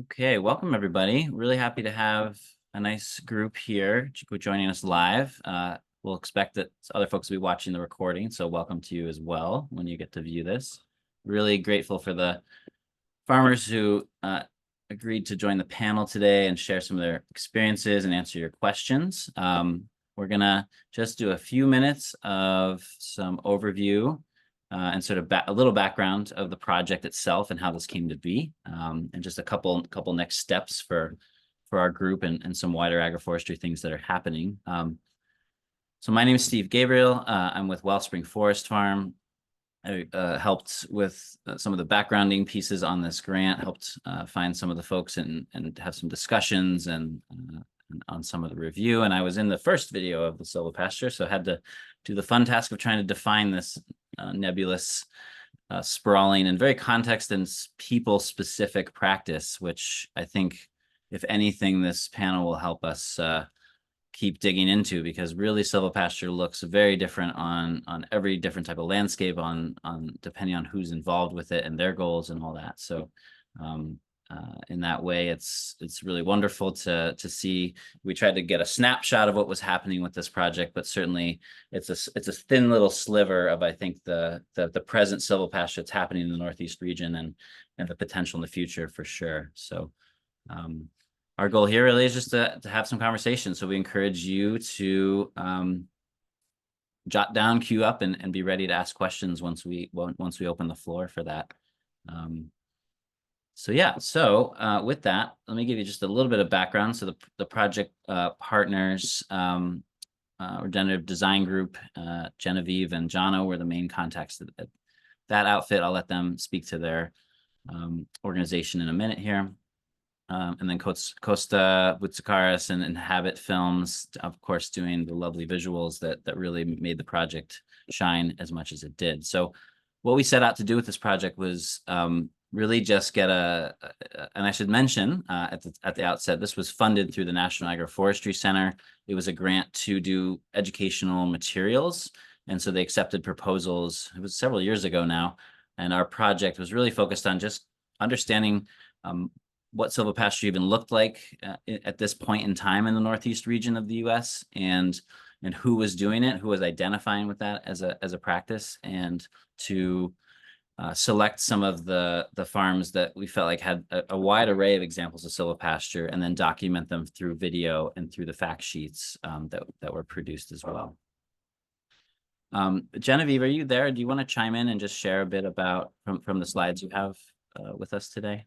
Okay, welcome everybody. Really happy to have a nice group here joining us live. We'll expect that other folks will be watching the recording, so welcome to you as well when you get to view this. Really grateful for the farmers who agreed to join the panel today and share some of their experiences and answer your questions. We're gonna just do a few minutes of some overview and sort of a little background of the project itself and how this came to be, and just a couple next steps for our group and some wider agroforestry things that are happening. So my name is Steve Gabriel. I'm with Wellspring Forest Farm. I helped with some of the backgrounding pieces on this grant, helped find some of the folks and have some discussions and on some of the review. And I was in the first video of the Silvopasture, so I had to do the fun task of trying to define this nebulous, sprawling and very context and people-specific practice, which I think, if anything, this panel will help us keep digging into, because really silvopasture looks very different on every different type of landscape, on depending on who's involved with it and their goals and all that. So in that way, it's really wonderful to see. We tried to get a snapshot of what was happening with this project, but certainly it's a thin little sliver of, I think, the present silvopasture that's happening in the Northeast region and the potential in the future for sure. So our goal here really is just to have some conversation. So we encourage you to jot down, queue up, and be ready to ask questions once we open the floor for that. So yeah, with that, let me give you just a little bit of background. So the project partners, Regenerative Design Group, Genevieve and Jono were the main contacts at that outfit. I'll let them speak to their organization in a minute here. And then Costa Boutsikaris and Inhabit Films, of course, doing the lovely visuals that really made the project shine as much as it did. So what we set out to do with this project was really just get and I should mention at the outset, this was funded through the National Agroforestry Center. It was a grant to do educational materials. And so they accepted proposals. It was several years ago now. And our project was really focused on just understanding what silvopasture even looked like at this point in time in the Northeast region of the US, and who was doing it, who was identifying with that as a practice, and to select some of the farms that we felt like had a wide array of examples of silvopasture, and then document them through video and through the fact sheets that were produced as well. Genevieve, are you there? Do you want to chime in and just share a bit about from the slides you have with us today?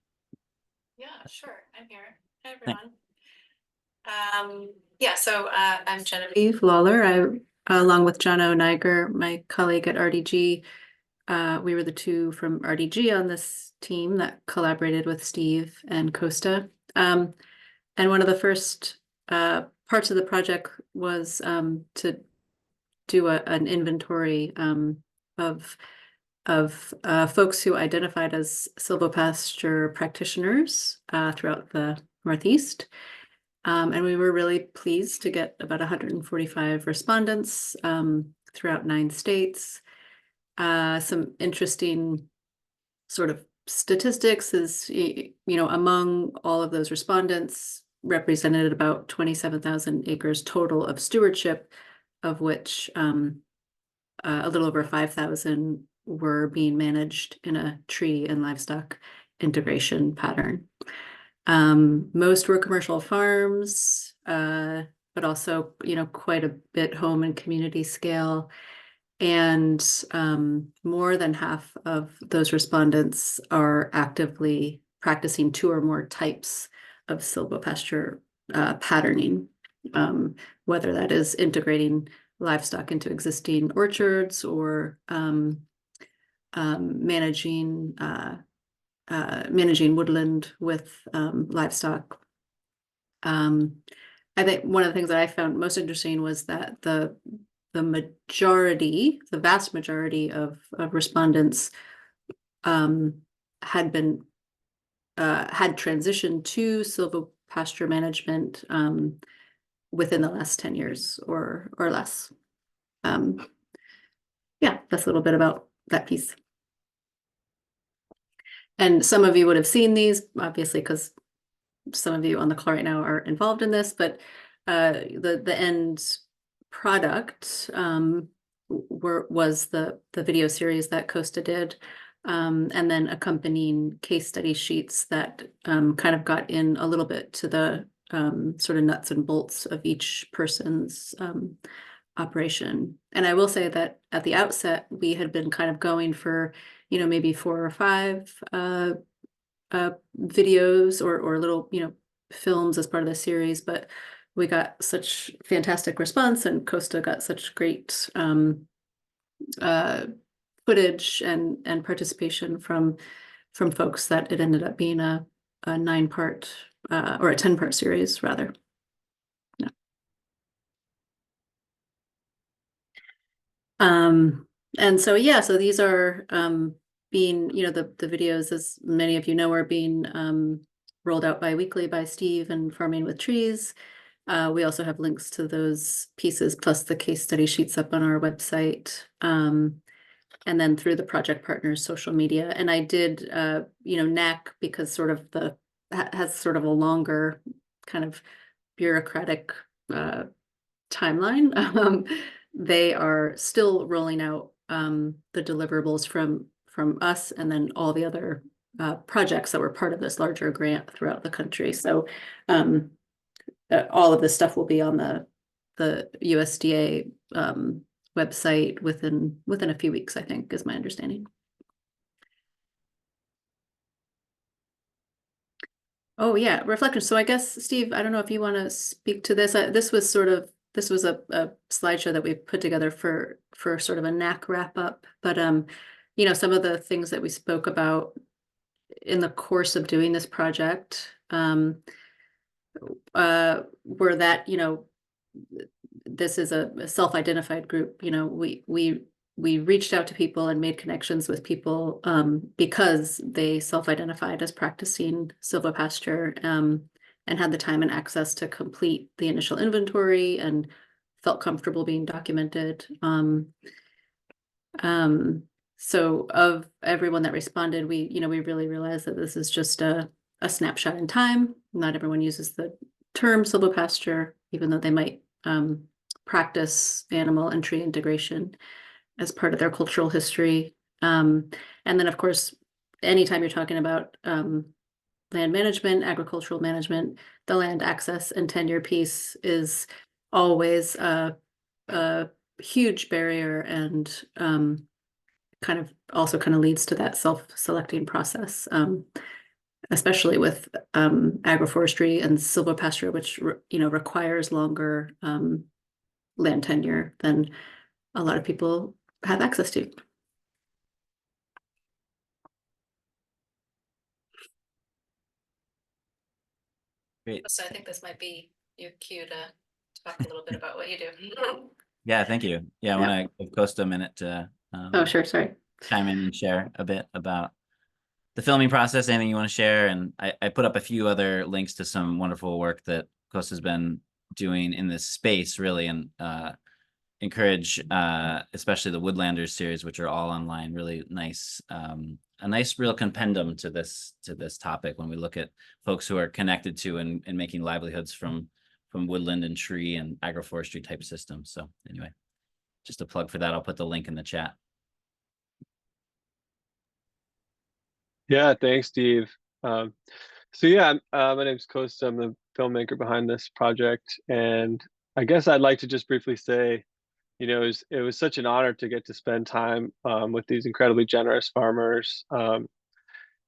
Yeah, sure. I'm here. Hi, everyone. So I'm Genevieve Lawler. Along with Jono Niger, my colleague at RDG, we were the two from RDG on this team that collaborated with Steve and Costa. And one of the first parts of the project was to do an inventory of folks who identified as silvopasture practitioners throughout the Northeast. And we were really pleased to get about 145 respondents throughout 9 states. Some interesting sort of statistics is, among all of those respondents, represented about 27,000 acres total of stewardship, of which a little over 5,000 were being managed in a tree and livestock integration pattern. Most were commercial farms, but also, quite a bit home and community scale. And more than half of those respondents are actively practicing 2 or more types of silvopasture patterning, whether that is integrating livestock into existing orchards or managing woodland with livestock. I think one of the things that I found most interesting was that the vast majority of respondents had transitioned to silvopasture management within the last 10 years or less. That's a little bit about that piece. And some of you would have seen these, obviously, because some of you on the call right now are involved in this, but the end product was the video series that Costa did, and then accompanying case study sheets that kind of got in a little bit to the sort of nuts and bolts of each person's operation. And I will say that at the outset, we had been kind of going for, maybe 4 or 5 videos or little, films as part of the series, but we got such fantastic response, and Costa got such great footage and participation from folks that it ended up being a 9-part or a 10-part series rather. Yeah. And so yeah, so these are being, the videos, as many of you know, are being rolled out bi-weekly by Steve and Farming with Trees. We also have links to those pieces plus the case study sheets up on our website, and then through the project partners' social media. And I did, NAC, because sort of has sort of a longer kind of bureaucratic timeline. They are still rolling out the deliverables from us, and then all the other projects that were part of this larger grant throughout the country. So all of this stuff will be on the USDA website within a few weeks, I think, is my understanding. Oh yeah, reflection. So I guess, Steve, I don't know if you want to speak to this. This was a slideshow that we put together for sort of a NAC wrap up. But some of the things that we spoke about in the course of doing this project were that, this is a self-identified group. We reached out to people and made connections with people because they self-identified as practicing silvopasture and had the time and access to complete the initial inventory and felt comfortable being documented. So of everyone that responded, we really realized that this is just a snapshot in time. Not everyone uses the term silvopasture, even though they might practice animal and tree integration as part of their cultural history. And then, of course, anytime you're talking about land management, agricultural management, the land access and tenure piece is always a huge barrier, and kind of leads to that self-selecting process, especially with agroforestry and silvopasture, which requires longer land tenure than a lot of people have access to. Great. So I think this might be your cue to talk a little bit about what you do. Yeah, thank you. Yeah, I want to give Costa a minute to Oh, sure, sorry. chime in and share a bit about the filming process, anything you want to share. And I put up a few other links to some wonderful work that Costa's been doing in this space, really, and encourage especially the Woodlanders series, which are all online, really nice, a nice real compendium to this topic when we look at folks who are connected to and making livelihoods from woodland and tree and agroforestry type systems. So anyway, just a plug for that. I'll put the link in the chat. Yeah, thanks, Steve. So yeah, my name's Costa. I'm the filmmaker behind this project, and I guess I'd like to just briefly say, it was such an honor to get to spend time with these incredibly generous farmers,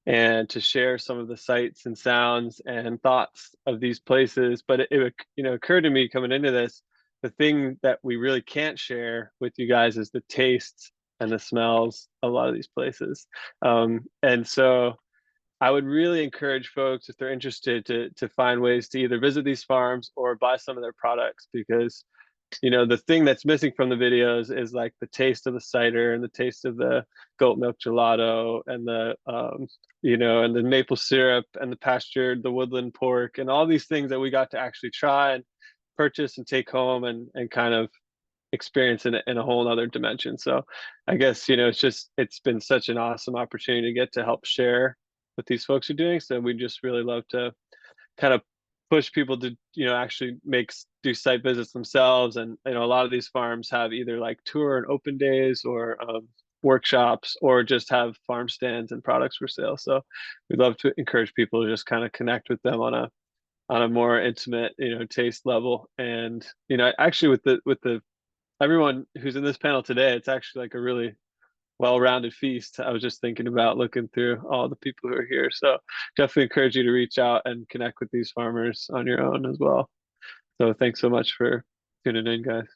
and to share some of the sights and sounds and thoughts of these places. But it occurred to me coming into this, the thing that we really can't share with you guys is the tastes and the smells of a lot of these places. And so I would really encourage folks, if they're interested, to find ways to either visit these farms or buy some of their products, because the thing that's missing from the videos is like the taste of the cider and the taste of the goat milk gelato and the and the maple syrup and the woodland pork and all these things that we got to actually try and purchase and take home and kind of experience in a whole other dimension. So I guess it's been such an awesome opportunity to get to help share what these folks are doing. So we just really love to kind of push people to, actually do site visits themselves. And, a lot of these farms have either like tour and open days or workshops, or just have farm stands and products for sale. So we'd love to encourage people to just kind of connect with them on a more intimate, taste level. And, actually with the everyone who's in this panel today, it's actually like a really well-rounded feast. I was just thinking about looking through all the people who are here. So definitely encourage you to reach out and connect with these farmers on your own as well. So thanks so much for tuning in, guys.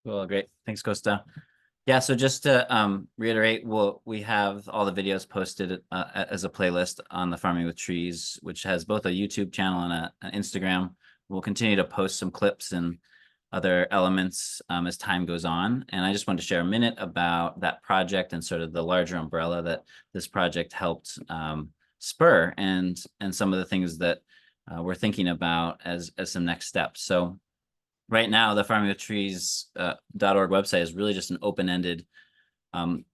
Well, great. Thanks, Costa. Yeah, so just to reiterate, we have all the videos posted as a playlist on the Farming with Trees, which has both a YouTube channel and an Instagram. We'll continue to post some clips and other elements as time goes on. And I just wanted to share a minute about that project and sort of the larger umbrella that this project helped spur, and some of the things that we're thinking about as some next steps. So right now, the farmingwithtrees.org website is really just an open-ended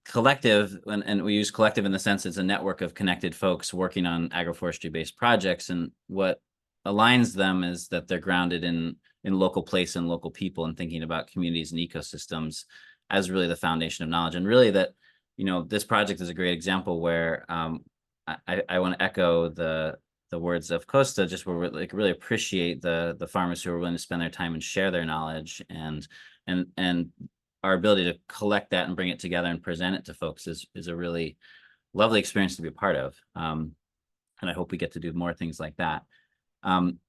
collective, and we use collective in the sense it's a network of connected folks working on agroforestry-based projects. And what aligns them is that they're grounded in local place and local people, and thinking about communities and ecosystems as really the foundation of knowledge. And really that, this project is a great example where I want to echo the words of Costa, just where we like really appreciate the farmers who are willing to spend their time and share their knowledge, and our ability to collect that and bring it together and present it to folks is a really lovely experience to be a part of. And I hope we get to do more things like that.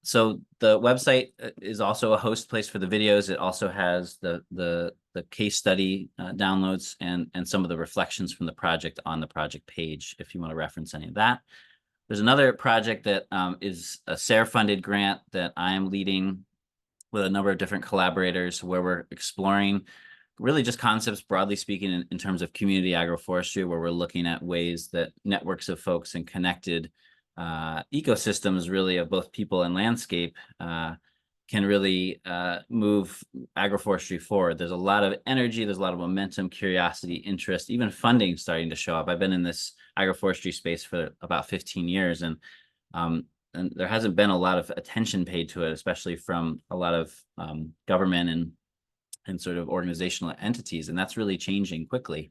So the website is also a host place for the videos. It also has the case study downloads and some of the reflections from the project on the project page, if you want to reference any of that. There's another project that is a SARE-funded grant that I am leading with a number of different collaborators, where we're exploring really just concepts, broadly speaking, in terms of community agroforestry, where we're looking at ways that networks of folks and connected ecosystems, really of both people and landscape, can really move agroforestry forward. There's a lot of energy, there's a lot of momentum, curiosity, interest, even funding starting to show up. I've been in this agroforestry space for about 15 years, and there hasn't been a lot of attention paid to it, especially from a lot of government and sort of organizational entities, and that's really changing quickly.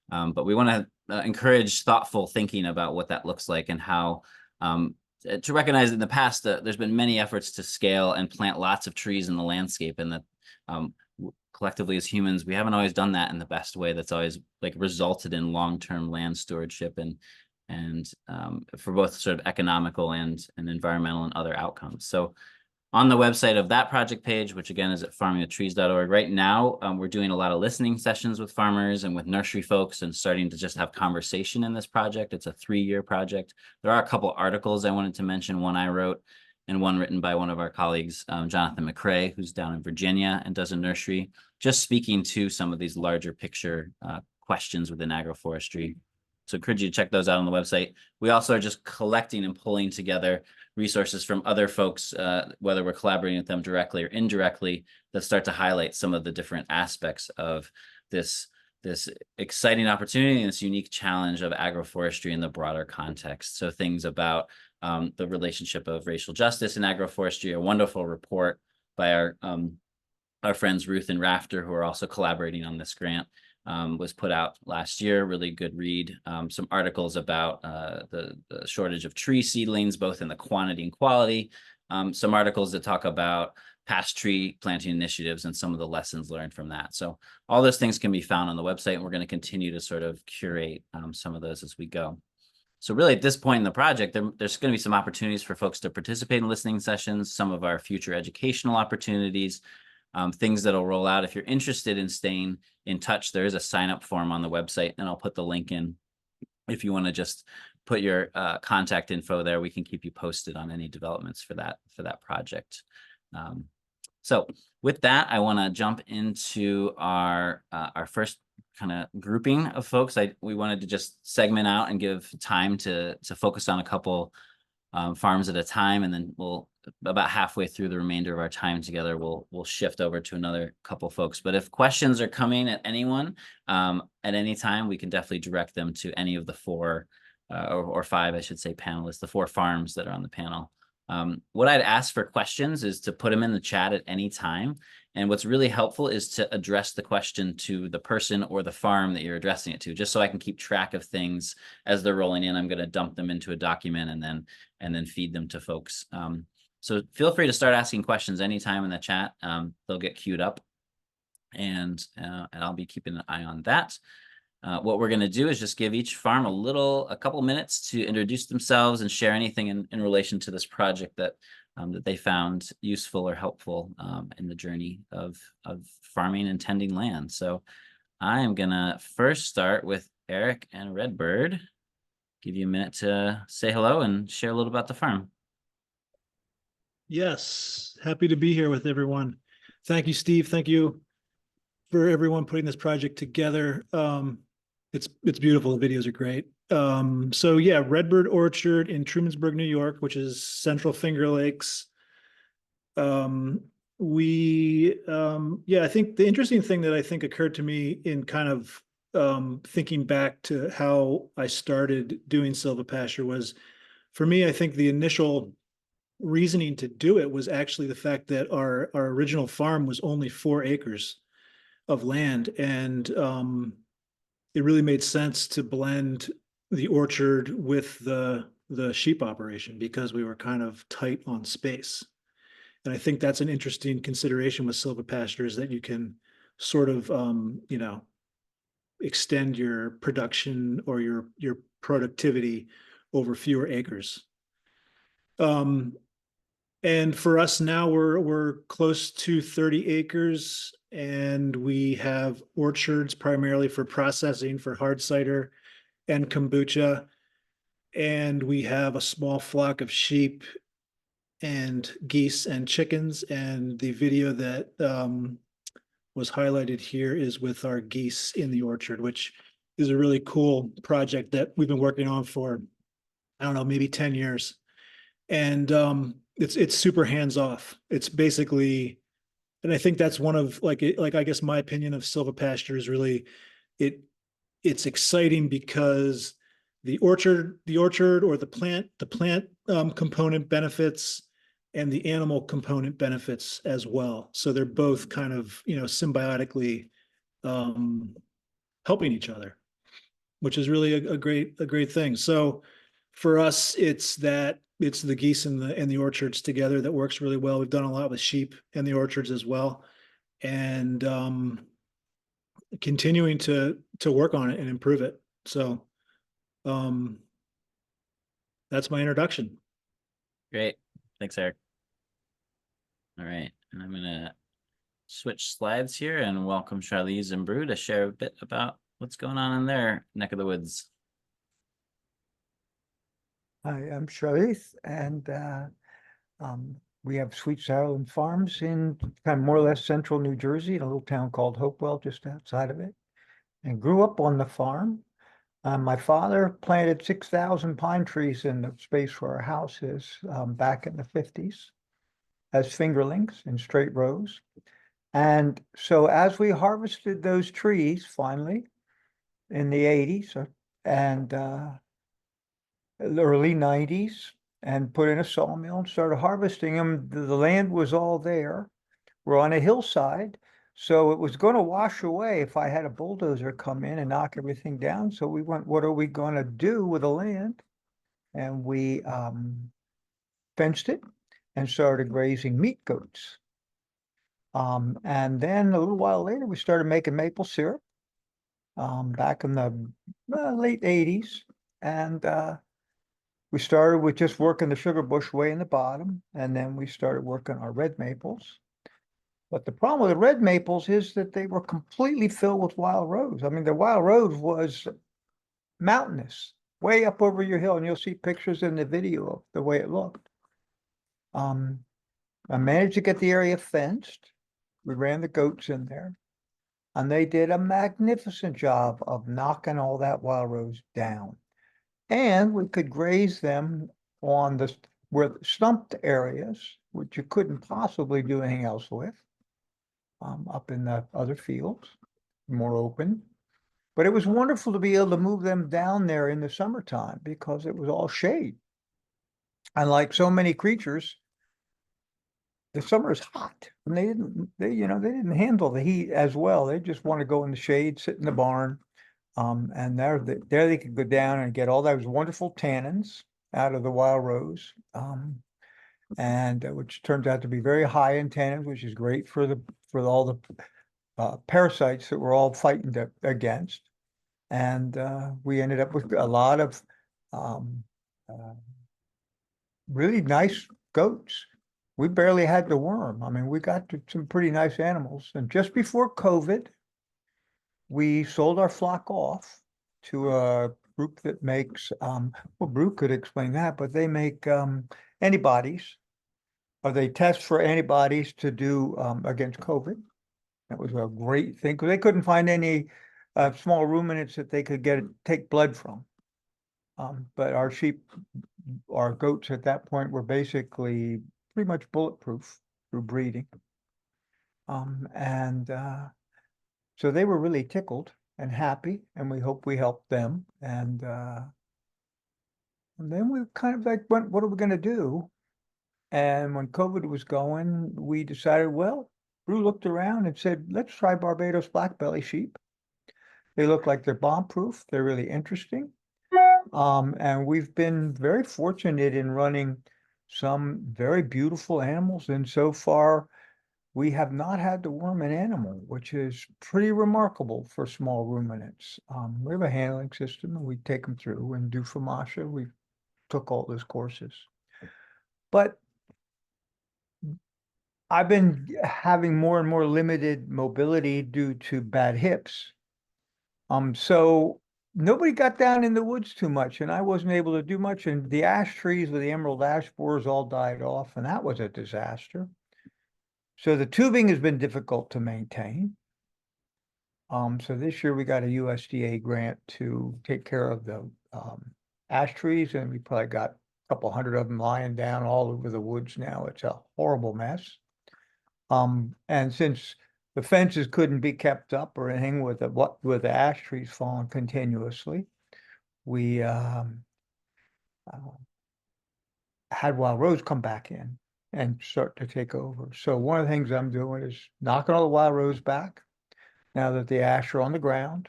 But we want to encourage thoughtful thinking about what that looks like, and how to recognize in the past that there's been many efforts to scale and plant lots of trees in the landscape, and that collectively as humans, we haven't always done that in the best way that's always like resulted in long-term land stewardship and for both sort of economical and environmental and other outcomes. So on the website of that project page, which again is at farmingwithtrees.org, right now we're doing a lot of listening sessions with farmers and with nursery folks, and starting to just have conversation in this project. It's a 3-year project. There are a couple articles I wanted to mention, one I wrote and one written by one of our colleagues, Jonathan McCrae, who's down in Virginia and does a nursery, just speaking to some of these larger picture questions within agroforestry. So I encourage you to check those out on the website. We also are just collecting and pulling together resources from other folks, whether we're collaborating with them directly or indirectly, that start to highlight some of the different aspects of this exciting opportunity and this unique challenge of agroforestry in the broader context. So things about the relationship of racial justice in agroforestry, a wonderful report by our friends Ruth and Rafter, who are also collaborating on this grant, was put out last year. Really good read. Some articles about the shortage of tree seedlings, both in the quantity and quality. Some articles that talk about past tree planting initiatives and some of the lessons learned from that. So all those things can be found on the website, and we're going to continue to sort of curate some of those as we go. So really at this point in the project, there's going to be some opportunities for folks to participate in listening sessions, some of our future educational opportunities, things that'll roll out. If you're interested in staying in touch, there is a sign-up form on the website, and I'll put the link in. If you want to just put your contact info there, we can keep you posted on any developments for that project. So with that, I want to jump into our first kind of grouping of folks. We wanted to just segment out and give time to focus on a couple farms at a time, and then we'll about halfway through the remainder of our time together, we'll shift over to another couple folks. But if questions are coming at anyone at any time, we can definitely direct them to any of the 4 or five, I should say, panelists, the 4 farms that are on the panel. What I'd ask for questions is to put them in the chat at any time. And what's really helpful is to address the question to the person or the farm that you're addressing it to, just so I can keep track of things as they're rolling in. I'm going to dump them into a document and then feed them to folks. So feel free to start asking questions anytime in the chat. They'll get queued up, and I'll be keeping an eye on that. What we're going to do is just give each farm a couple minutes to introduce themselves and share anything in relation to this project that they found useful or helpful in the journey of farming and tending land. So I am going to first start with Eric and Redbird. Give you a minute to say hello and share a little about the farm. Yes, happy to be here with everyone. Thank you, Steve. Thank you for everyone putting this project together. It's beautiful. The videos are great. So yeah, Redbird Orchard in Trumansburg, New York, which is Central Finger Lakes. Yeah, I think the interesting thing that I think occurred to me in kind of thinking back to how I started doing silvopasture was, for me, I think the initial reasoning to do it was actually the fact that our original farm was only 4 acres of land, and it really made sense to blend the orchard with the sheep operation because we were kind of tight on space. And I think that's an interesting consideration with silvopasture, is that you can sort of extend your production or your productivity over fewer acres. And for us now, we're close to 30 acres, and we have orchards primarily for processing for hard cider and kombucha. And we have a small flock of sheep and geese and chickens. And the video that was highlighted here is with our geese in the orchard, which is a really cool project that we've been working on for, I don't know, maybe 10 years. And it's super hands off. It's basically, and I think that's one of I guess my opinion of silvopasture is really it's exciting because the orchard or the plant component benefits and the animal component benefits as well. So they're both kind of symbiotically helping each other, which is really a great thing. So for us, it's the geese and the orchards together that works really well. We've done a lot with sheep and the orchards as well, and continuing to work on it and improve it. So that's my introduction. Great. Thanks, Eric. All right. And I'm going to switch slides here and welcome Charlize and Brew to share a bit about what's going on in their neck of the woods. Hi, I'm Charlize, and we have Sweet Salad Farms in kind of more or less central New Jersey, in a little town called Hopewell, just outside of it, and grew up on the farm. My father planted 6,000 pine trees in the space where our house is back in the 50s as fingerlings in straight rows. And so as we harvested those trees finally in the 80s and the early 90s and put in a sawmill and started harvesting them, the land was all there. We're on a hillside, so it was going to wash away if I had a bulldozer come in and knock everything down. So we went, what are we going to do with the land? And we fenced it and started grazing meat goats. And then a little while later, we started making maple syrup back in the late 80s. And we started with just working the sugar bush way in the bottom, and then we started working our red maples. But the problem with the red maples is that they were completely filled with wild rose. I mean, the wild rose was mountainous, way up over your hill, and you'll see pictures in the video of the way it looked. I managed to get the area fenced. We ran the goats in there, and they did a magnificent job of knocking all that wild rose down. And we could graze them on the stumped areas, which you couldn't possibly do anything else with, up in the other fields, more open. But it was wonderful to be able to move them down there in the summertime because it was all shade. And like so many creatures, the summer is hot, and they didn't handle the heat as well. They just want to go in the shade, sit in the barn. And there they could go down and get all those wonderful tannins out of the wild rose. And which turns out to be very high in tannins, which is great for all the parasites that we're all fighting against. And we ended up with a lot of really nice goats. We barely had the worm. I mean, we got to some pretty nice animals. And just before COVID, we sold our flock off to a group that makes, well, Brew could explain that, but they make antibodies, or they test for antibodies to do against COVID. That was a great thing because they couldn't find any small ruminants that they could take blood from. But our goats at that point were basically pretty much bulletproof through breeding. So they were really tickled and happy, and we hope we helped them. And then we kind of like, what are we going to do? And when COVID was going, we decided, well, Brew looked around and said, let's try Barbados blackbelly sheep. They look like they're bomb-proof. They're really interesting. And we've been very fortunate in running some very beautiful animals. And so far, we have not had to worm an animal, which is pretty remarkable for small ruminants. We have a handling system, and we take them through and do FAMASHA. We took all those courses. But I've been having more and more limited mobility due to bad hips. So nobody got down in the woods too much, and I wasn't able to do much. And the ash trees with the emerald ash borers all died off, and that was a disaster. So the tubing has been difficult to maintain. So this year we got a USDA grant to take care of the ash trees, and we probably got a couple hundred of them lying down all over the woods now. It's a horrible mess. And since the fences couldn't be kept up or anything with the ash trees falling continuously, we had wild rose come back in and start to take over. So one of the things I'm doing is knocking all the wild rose back now that the ash are on the ground.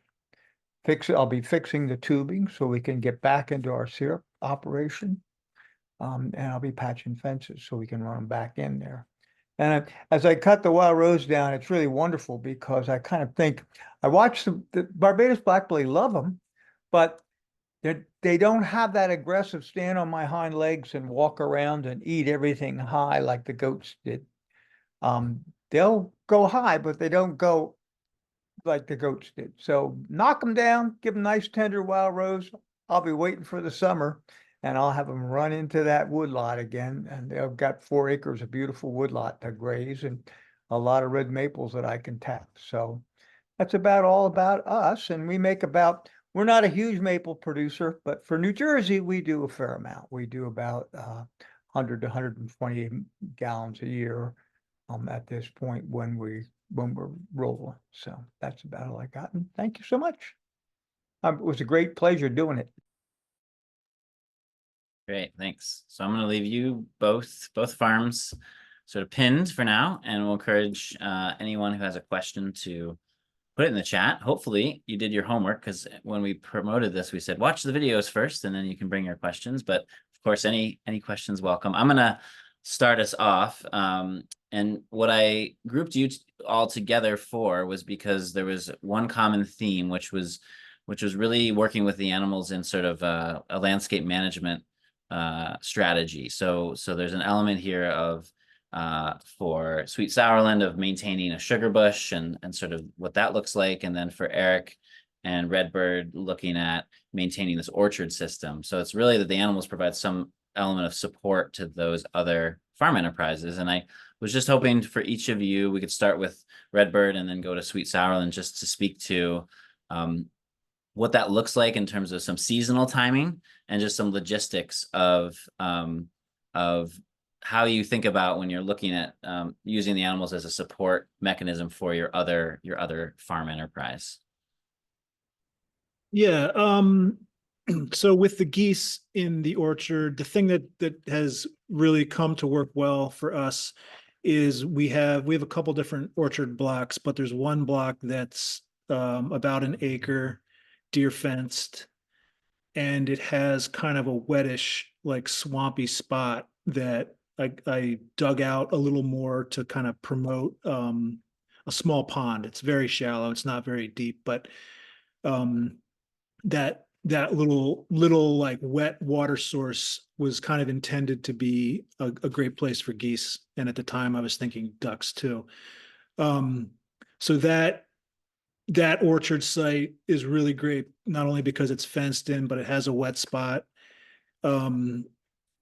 I'll be fixing the tubing so we can get back into our syrup operation. And I'll be patching fences so we can run them back in there. And as I cut the wild rose down, it's really wonderful because I kind of think, I watch the Barbados blackbelly, love them, but they don't have that aggressive stand on my hind legs and walk around and eat everything high like the goats did. They'll go high, but they don't go like the goats did. So knock them down, give them nice tender wild rose. I'll be waiting for the summer, and I'll have them run into that woodlot again. And they've got 4 acres of beautiful woodlot to graze and a lot of red maples that I can tap. So that's all about us. And we're not a huge maple producer, but for New Jersey, we do a fair amount. We do about 100 to 120 gallons a year at this point when we're rolling. So that's about all I got. And thank you so much. It was a great pleasure doing it. Great, thanks. So I'm going to leave you both farms sort of pinned for now, and we'll encourage anyone who has a question to put it in the chat. Hopefully you did your homework, because when we promoted this, we said watch the videos first, and then you can bring your questions. But of course, any questions welcome. I'm going to start us off. And what I grouped you all together for was because there was one common theme, which was really working with the animals in sort of a landscape management strategy. So there's an element here of for Sweet Sourland of maintaining a sugar bush and sort of what that looks like, and then for Eric and Redbird looking at maintaining this orchard system. So it's really that the animals provide some element of support to those other farm enterprises. And I was just hoping for each of you, we could start with Redbird and then go to Sweet Sourland, just to speak to what that looks like in terms of some seasonal timing and just some logistics of how you think about when you're looking at using the animals as a support mechanism for your other farm enterprise. Yeah, so with the geese in the orchard, the thing that has really come to work well for us is we have a couple different orchard blocks, but there's one block that's about an acre, deer fenced, and it has kind of a wettish, like swampy spot that I dug out a little more to kind of promote a small pond. It's very shallow, it's not very deep, but um, that little like wet water source was kind of intended to be a great place for geese. And at the time I was thinking ducks too. Um, so that orchard site is really great, not only because it's fenced in, but it has a wet spot. Um,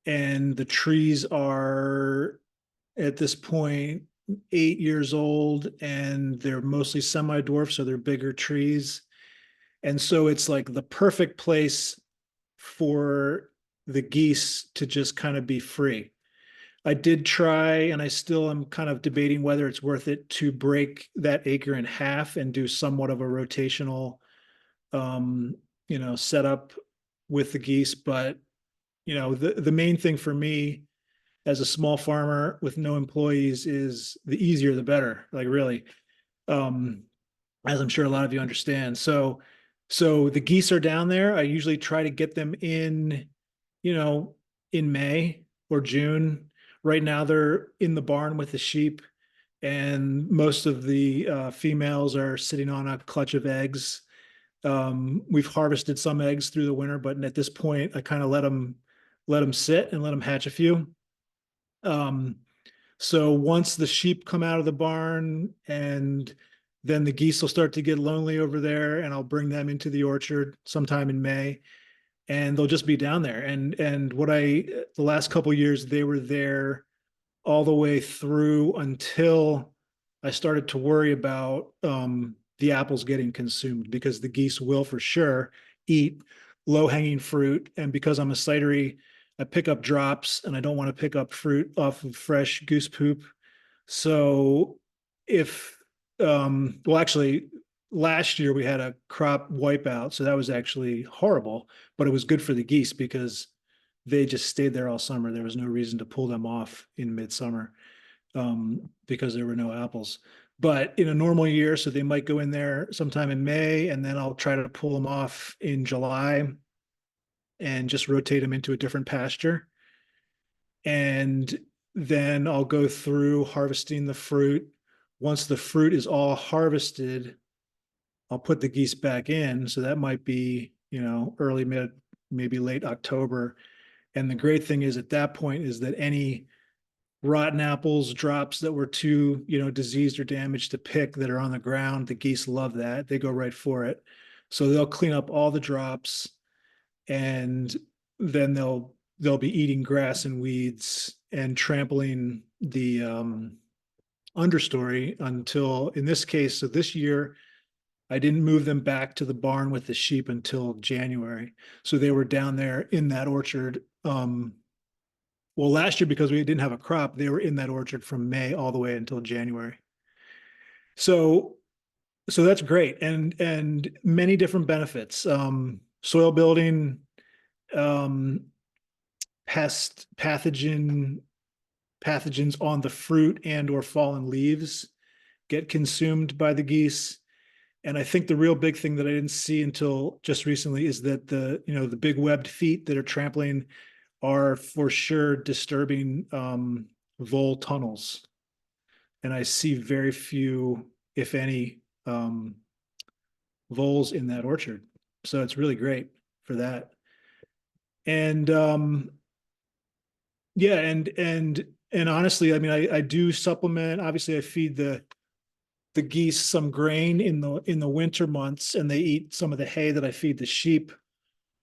and the trees are at this point 8 years old and they're mostly semi-dwarf, so they're bigger trees. And so it's like the perfect place for the geese to just kind of be free. I did try, and I still am kind of debating whether it's worth it to break that acre in half and do somewhat of a rotational, um, setup with the geese. But, the main thing for me as a small farmer with no employees is the easier the better, like really, as I'm sure a lot of you understand. So the geese are down there. I usually try to get them in, you know, in May or June. Right now they're in the barn with the sheep, and most of the females are sitting on a clutch of eggs. We've harvested some eggs through the winter, but at this point, I kind of let them sit and let them hatch a few. Um, so once the sheep come out of the barn, and then the geese will start to get lonely over there, and I'll bring them into the orchard sometime in May, and they'll just be down there. And the last couple of years they were there all the way through until I started to worry about the apples getting consumed, because the geese will for sure eat low hanging fruit. And because I'm a cidery, I pick up drops, and I don't want to pick up fruit off of fresh goose poop. So if, well, actually, last year we had a crop wipeout, so that was actually horrible, but it was good for the geese because they just stayed there all summer. There was no reason to pull them off in midsummer, because there were no apples. But in a normal year, so they might go in there sometime in May, and then I'll try to pull them off in July and just rotate them into a different pasture. And then I'll go through harvesting the fruit. Once the fruit is all harvested, I'll put the geese back in. So that might be, early, mid, maybe late October. And the great thing is at that point is that any rotten apples, drops that were too, diseased or damaged to pick that are on the ground, the geese love that. They go right for it. So they'll clean up all the drops, and then they'll be eating grass and weeds and trampling the understory until, in this case, so this year, I didn't move them back to the barn with the sheep until January. So they were down there in that orchard. Well, last year, because we didn't have a crop, they were in that orchard from May all the way until January. So that's great. And many different benefits. Soil building, pathogens on the fruit and or fallen leaves get consumed by the geese. And I think the real big thing that I didn't see until just recently is that the big webbed feet that are trampling are for sure disturbing vole tunnels. And I see very few, if any, voles in that orchard. So it's really great for that. And yeah, and honestly, I mean, I do supplement. Obviously, I feed the geese some grain in the winter months, and they eat some of the hay that I feed the sheep.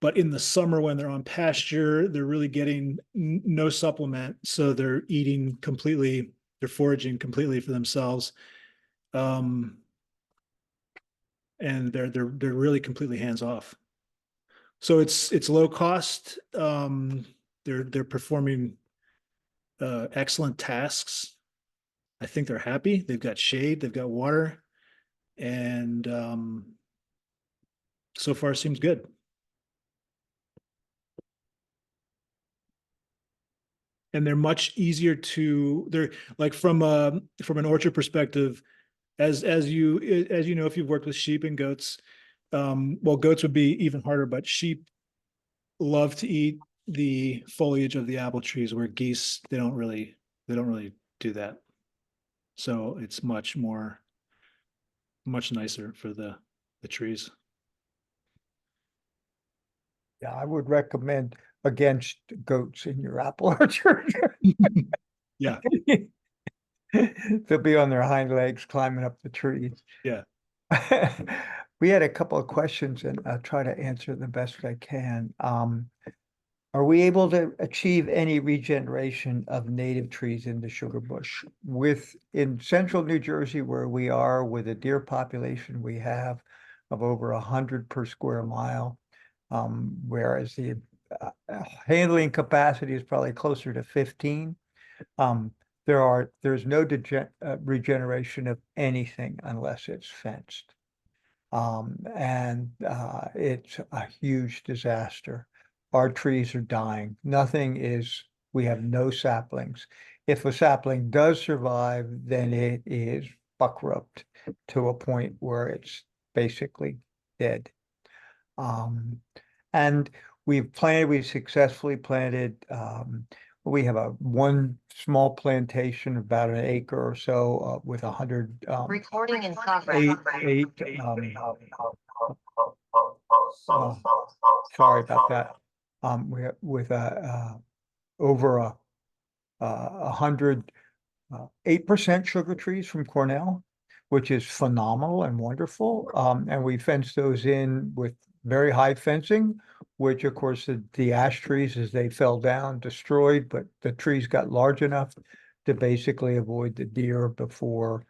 But in the summer, when they're on pasture, they're really getting no supplement, so they're eating completely. They're foraging completely for themselves, and they're really completely hands off. So it's low cost. They're performing excellent tasks. I think they're happy. They've got shade, they've got water, and so far seems good. And they're much easier they're like from an orchard perspective, as you know, if you've worked with sheep and goats, well, goats would be even harder, but sheep love to eat the foliage of the apple trees, where geese, they don't really do that. So it's much nicer for the trees. Yeah, I would recommend against goats in your apple orchard. Yeah, They'll be on their hind legs climbing up the trees. yeah. We had a couple of questions and I'll try to answer the best I can. Are we able to achieve any regeneration of native trees in the sugar bush? In central New Jersey, where we are, with a deer population we have of over 100 per square mile, whereas the handling capacity is probably closer to 15. There's no regeneration of anything unless it's fenced. It's a huge disaster. Our trees are dying. We have no saplings. If a sapling does survive, then it is buckroped to a point where it's basically dead. And we successfully planted, we have one small plantation, about an acre or so, with 100, Recording in progress. sorry about that. With over 100 8% sugar trees from Cornell, which is phenomenal and wonderful. And we fenced those in with very high fencing, which of course the ash trees, as they fell down, destroyed, but the trees got large enough to basically avoid the deer before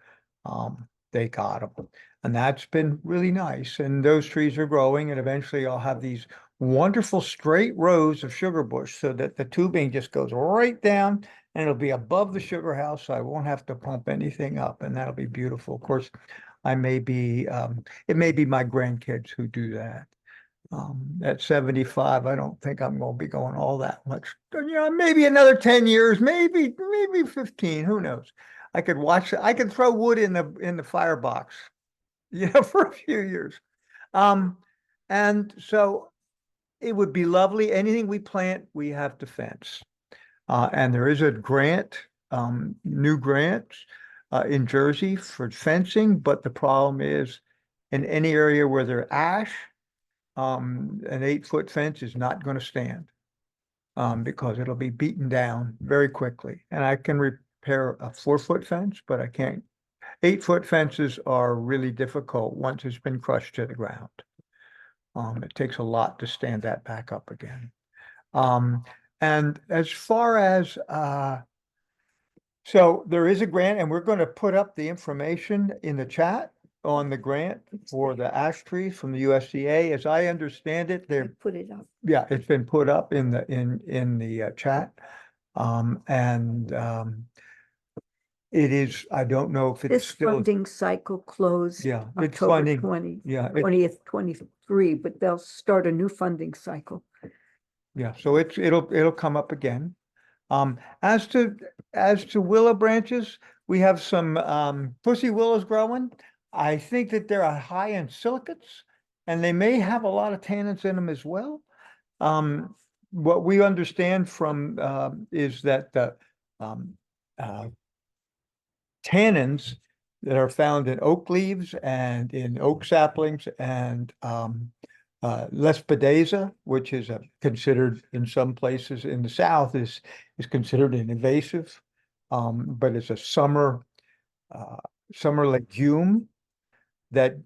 they got them. And that's been really nice. And those trees are growing, and eventually I'll have these wonderful straight rows of sugar bush so that the tubing just goes right down and it'll be above the sugar house, so I won't have to pump anything up, and that'll be beautiful. Of course, it may be my grandkids who do that. At 75, I don't think I'm going to be going all that much. Maybe another 10 years, maybe 15, who knows? I could throw wood in the firebox, for a few years. And so it would be lovely. Anything we plant, we have to fence. And there is a grant, new grant, in Jersey for fencing, but the problem is in any area where there's ash, an 8-foot fence is not going to stand, because it'll be beaten down very quickly. And I can repair a 4-foot fence, but I can't. 8-foot fences are really difficult once it's been crushed to the ground. It takes a lot to stand that back up again. And as far as, so there is a grant, and we're going to put up the information in the chat on the grant for the ash trees from the USDA. As I understand it, Put it up. yeah, it's been put up in the chat. It is, I don't know if it's This still, funding cycle closed yeah, it's October funding, 20th, 23, but they'll start a new funding cycle. yeah, so it'll come up again. As to willow branches, we have some pussy willows growing. I think that they're high in silicates, and they may have a lot of tannins in them as well. What we understand from is that the tannins that are found in oak leaves and in oak saplings and Lespedeza, which is considered in some places in the South is considered an invasive, but it's a summer legume that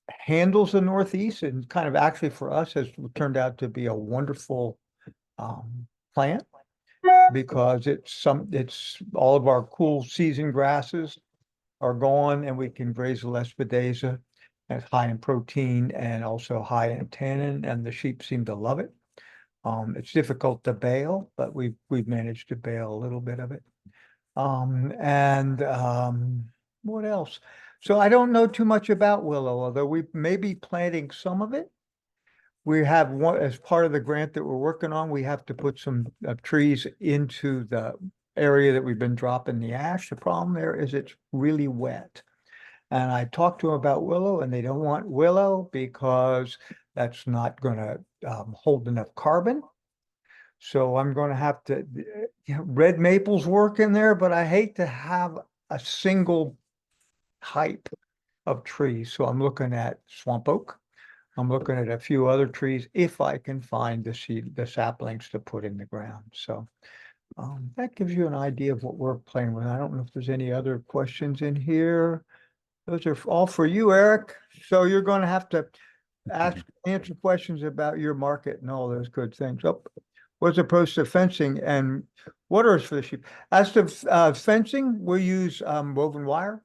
handles the Northeast, and kind of actually for us has turned out to be a wonderful plant, because it's all of our cool season grasses are gone, and we can graze the Lespedeza. It's high in protein and also high in tannin, and the sheep seem to love it. It's difficult to bale, but we've managed to bale a little bit of it. What else? So I don't know too much about willow, although we may be planting some of it. we have one, as part of the grant that we're working on, we have to put some trees into the area that we've been dropping the ash. The problem there is it's really wet. And I talked to them about willow, and they don't want willow because that's not gonna hold enough carbon. So I'm gonna have to, red maples work in there, but I hate to have a single type of trees. So I'm looking at swamp oak. I'm looking at a few other trees if I can find the saplings to put in the ground. So that gives you an idea of what we're playing with. I don't know if there's any other questions in here. Those are all for you, Eric. So you're going to have to answer questions about your market and all those good things. Oh, what's opposed to fencing and waters for the sheep? As to fencing, we use woven wire.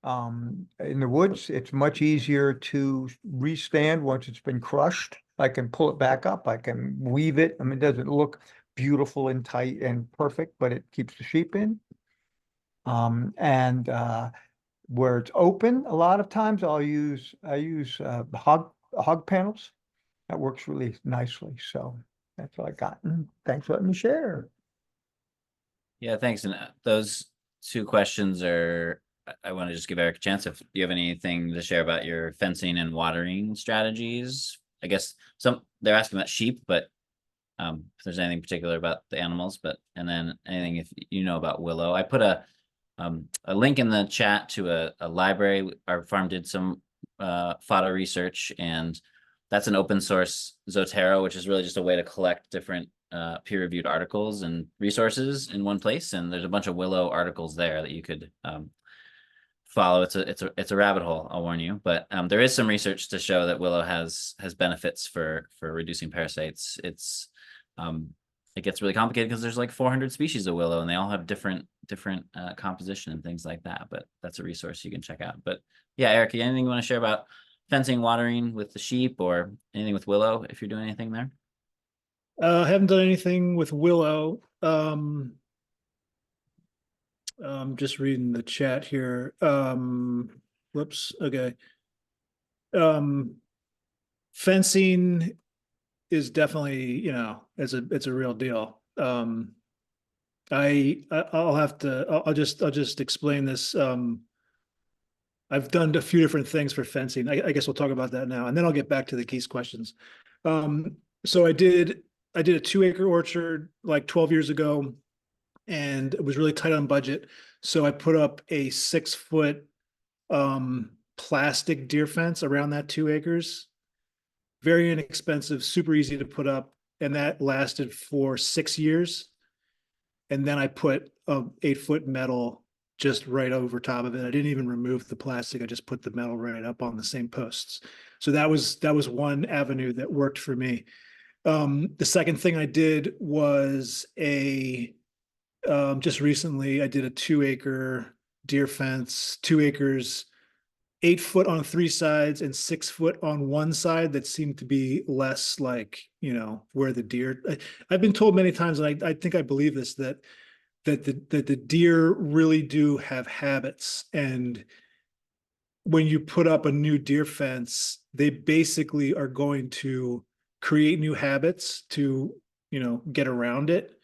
In the woods, it's much easier to restand once it's been crushed. I can pull it back up. I can weave it. I mean, it doesn't look beautiful and tight and perfect, but it keeps the sheep in. Where it's open, a lot of times I use hog panels. That works really nicely. So that's what I got. Thanks for letting me share. Yeah, thanks. And those two questions are, I want to just give Eric a chance if you have anything to share about your fencing and watering strategies. I guess they're asking about sheep, but if there's anything particular about the animals, and then anything if you know about willow. I put a link in the chat to a library. Our farm did some fodder research, and that's an open source Zotero, which is really just a way to collect different peer-reviewed articles and resources in one place. And there's a bunch of willow articles there that you could follow. It's a rabbit hole, I'll warn you. But there is some research to show that willow has benefits for reducing parasites. It gets really complicated because there's like 400 species of willow, and they all have different composition and things like that. But that's a resource you can check out. But yeah, Eric, anything you want to share about fencing, watering with the sheep, or anything with willow if you're doing anything there? I haven't done anything with willow. Just reading the chat here. Whoops. Okay. Fencing is definitely, it's a real deal. I'll just explain this. I've done a few different things for fencing. I guess we'll talk about that now, and then I'll get back to the Geese questions. So I did a 2-acre orchard like 12 years ago, and it was really tight on budget. So I put up a 6-foot plastic deer fence around that 2 acres. Very inexpensive, super easy to put up, and that lasted for 6 years. And then I put a 8-foot metal just right over top of it. I didn't even remove the plastic. I just put the metal right up on the same posts. So that was one avenue that worked for me. The second thing I did was just recently I did a 2-acre deer fence, 2 acres, 8 foot on 3 sides and 6 foot on one side. That seemed to be less like, where the deer, I've been told many times, and I think I believe this, that the deer really do have habits. And when you put up a new deer fence, they basically are going to create new habits to, get around it.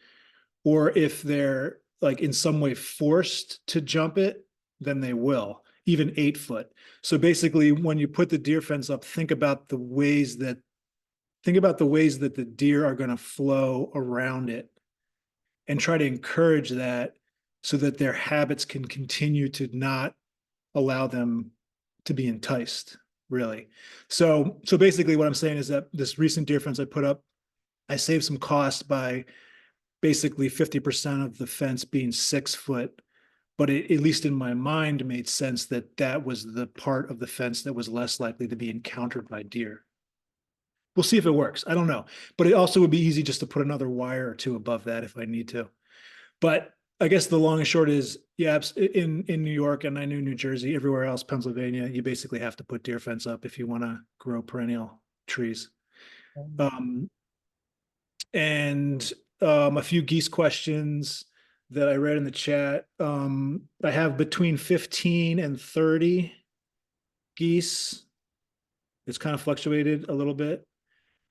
Or if they're like in some way forced to jump it, then they will, even 8 foot. So basically, when you put the deer fence up, think about the ways that the deer are going to flow around it, and try to encourage that so that their habits can continue to not allow them to be enticed, really. So basically what I'm saying is that this recent deer fence I put up, I saved some cost by basically 50% of the fence being 6 foot, but it, at least in my mind, made sense that was the part of the fence that was less likely to be encountered by deer. We'll see if it works. I don't know, but it also would be easy just to put another wire or two above that if I need to. But I guess the long and short is, yeah, in New York, and I knew New Jersey, everywhere else, Pennsylvania, you basically have to put deer fence up if you want to grow perennial trees. A few geese questions that I read in the chat. I have between 15 and 30 geese. It's kind of fluctuated a little bit.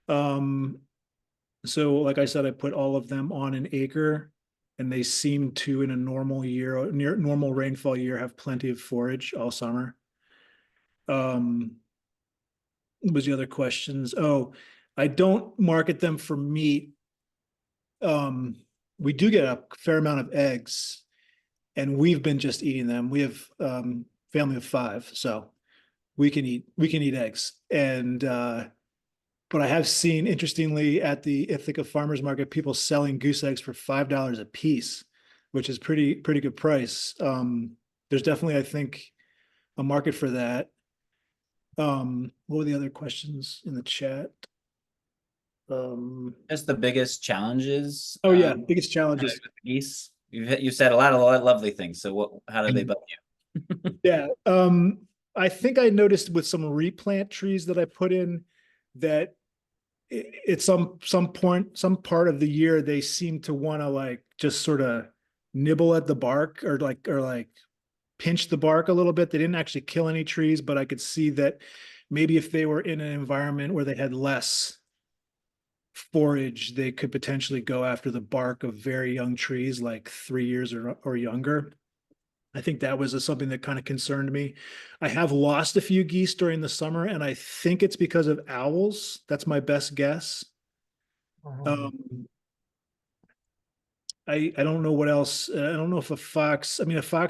So like I said, I put all of them on an acre, and they seem to, in a normal year, near normal rainfall year, have plenty of forage all summer. What was the other questions? Oh, I don't market them for meat. We do get a fair amount of eggs, and we've been just eating them. We have family of 5, so we can eat eggs. And but I have seen, interestingly, at the Ithaca Farmers Market, people selling goose eggs for $5 a piece, which is pretty good price. There's definitely, I think, a market for that. What were the other questions in the chat? Just the biggest challenges. Oh yeah, biggest challenges. With the geese. You said a lot of lovely things. So how do they bug you? Yeah. I think I noticed with some replant trees that I put in that at some part of the year they seem to want to like just sort of nibble at the bark or like pinch the bark a little bit. They didn't actually kill any trees, but I could see that maybe if they were in an environment where they had less forage, they could potentially go after the bark of very young trees, like 3 years or younger. I think that was something that kind of concerned me. I have lost a few geese during the summer, and I think it's because of owls. That's my best guess. I don't know what else. I don't know if a fox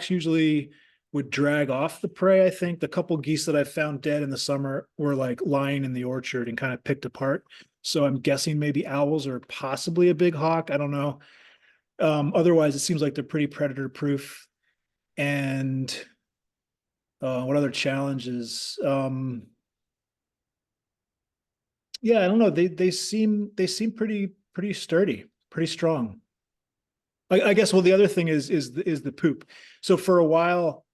usually would drag off the prey. I think the couple geese that I found dead in the summer were like lying in the orchard and kind of picked apart. So I'm guessing maybe owls or possibly a big hawk. I don't know. Otherwise, it seems like they're pretty predator proof. And what other challenges? Yeah, I don't know. They seem pretty sturdy, pretty strong. I guess. Well, the other thing is the poop. So for a while,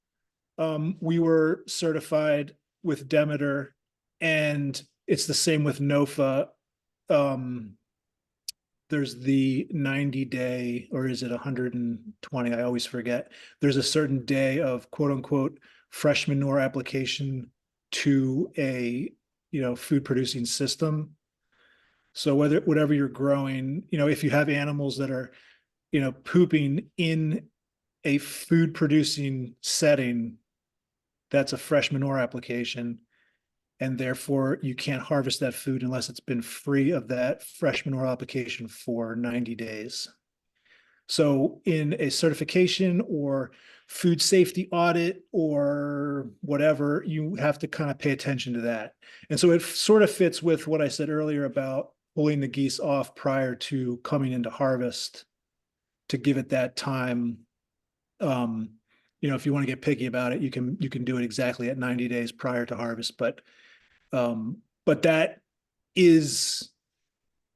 we were certified with Demeter, and it's the same with NOFA. There's the 90-day, or is it 120? I always forget. There's a certain day of quote unquote fresh manure application to a food producing system. So whatever you're growing, if you have animals that are pooping in a food producing setting, that's a fresh manure application. And therefore you can't harvest that food unless it's been free of that fresh manure application for 90 days. So in a certification or food safety audit or whatever, you have to kind of pay attention to that. And so it sort of fits with what I said earlier about pulling the geese off prior to coming into harvest to give it that time. If you want to get picky about it, you can do it exactly at 90 days prior to harvest, but that is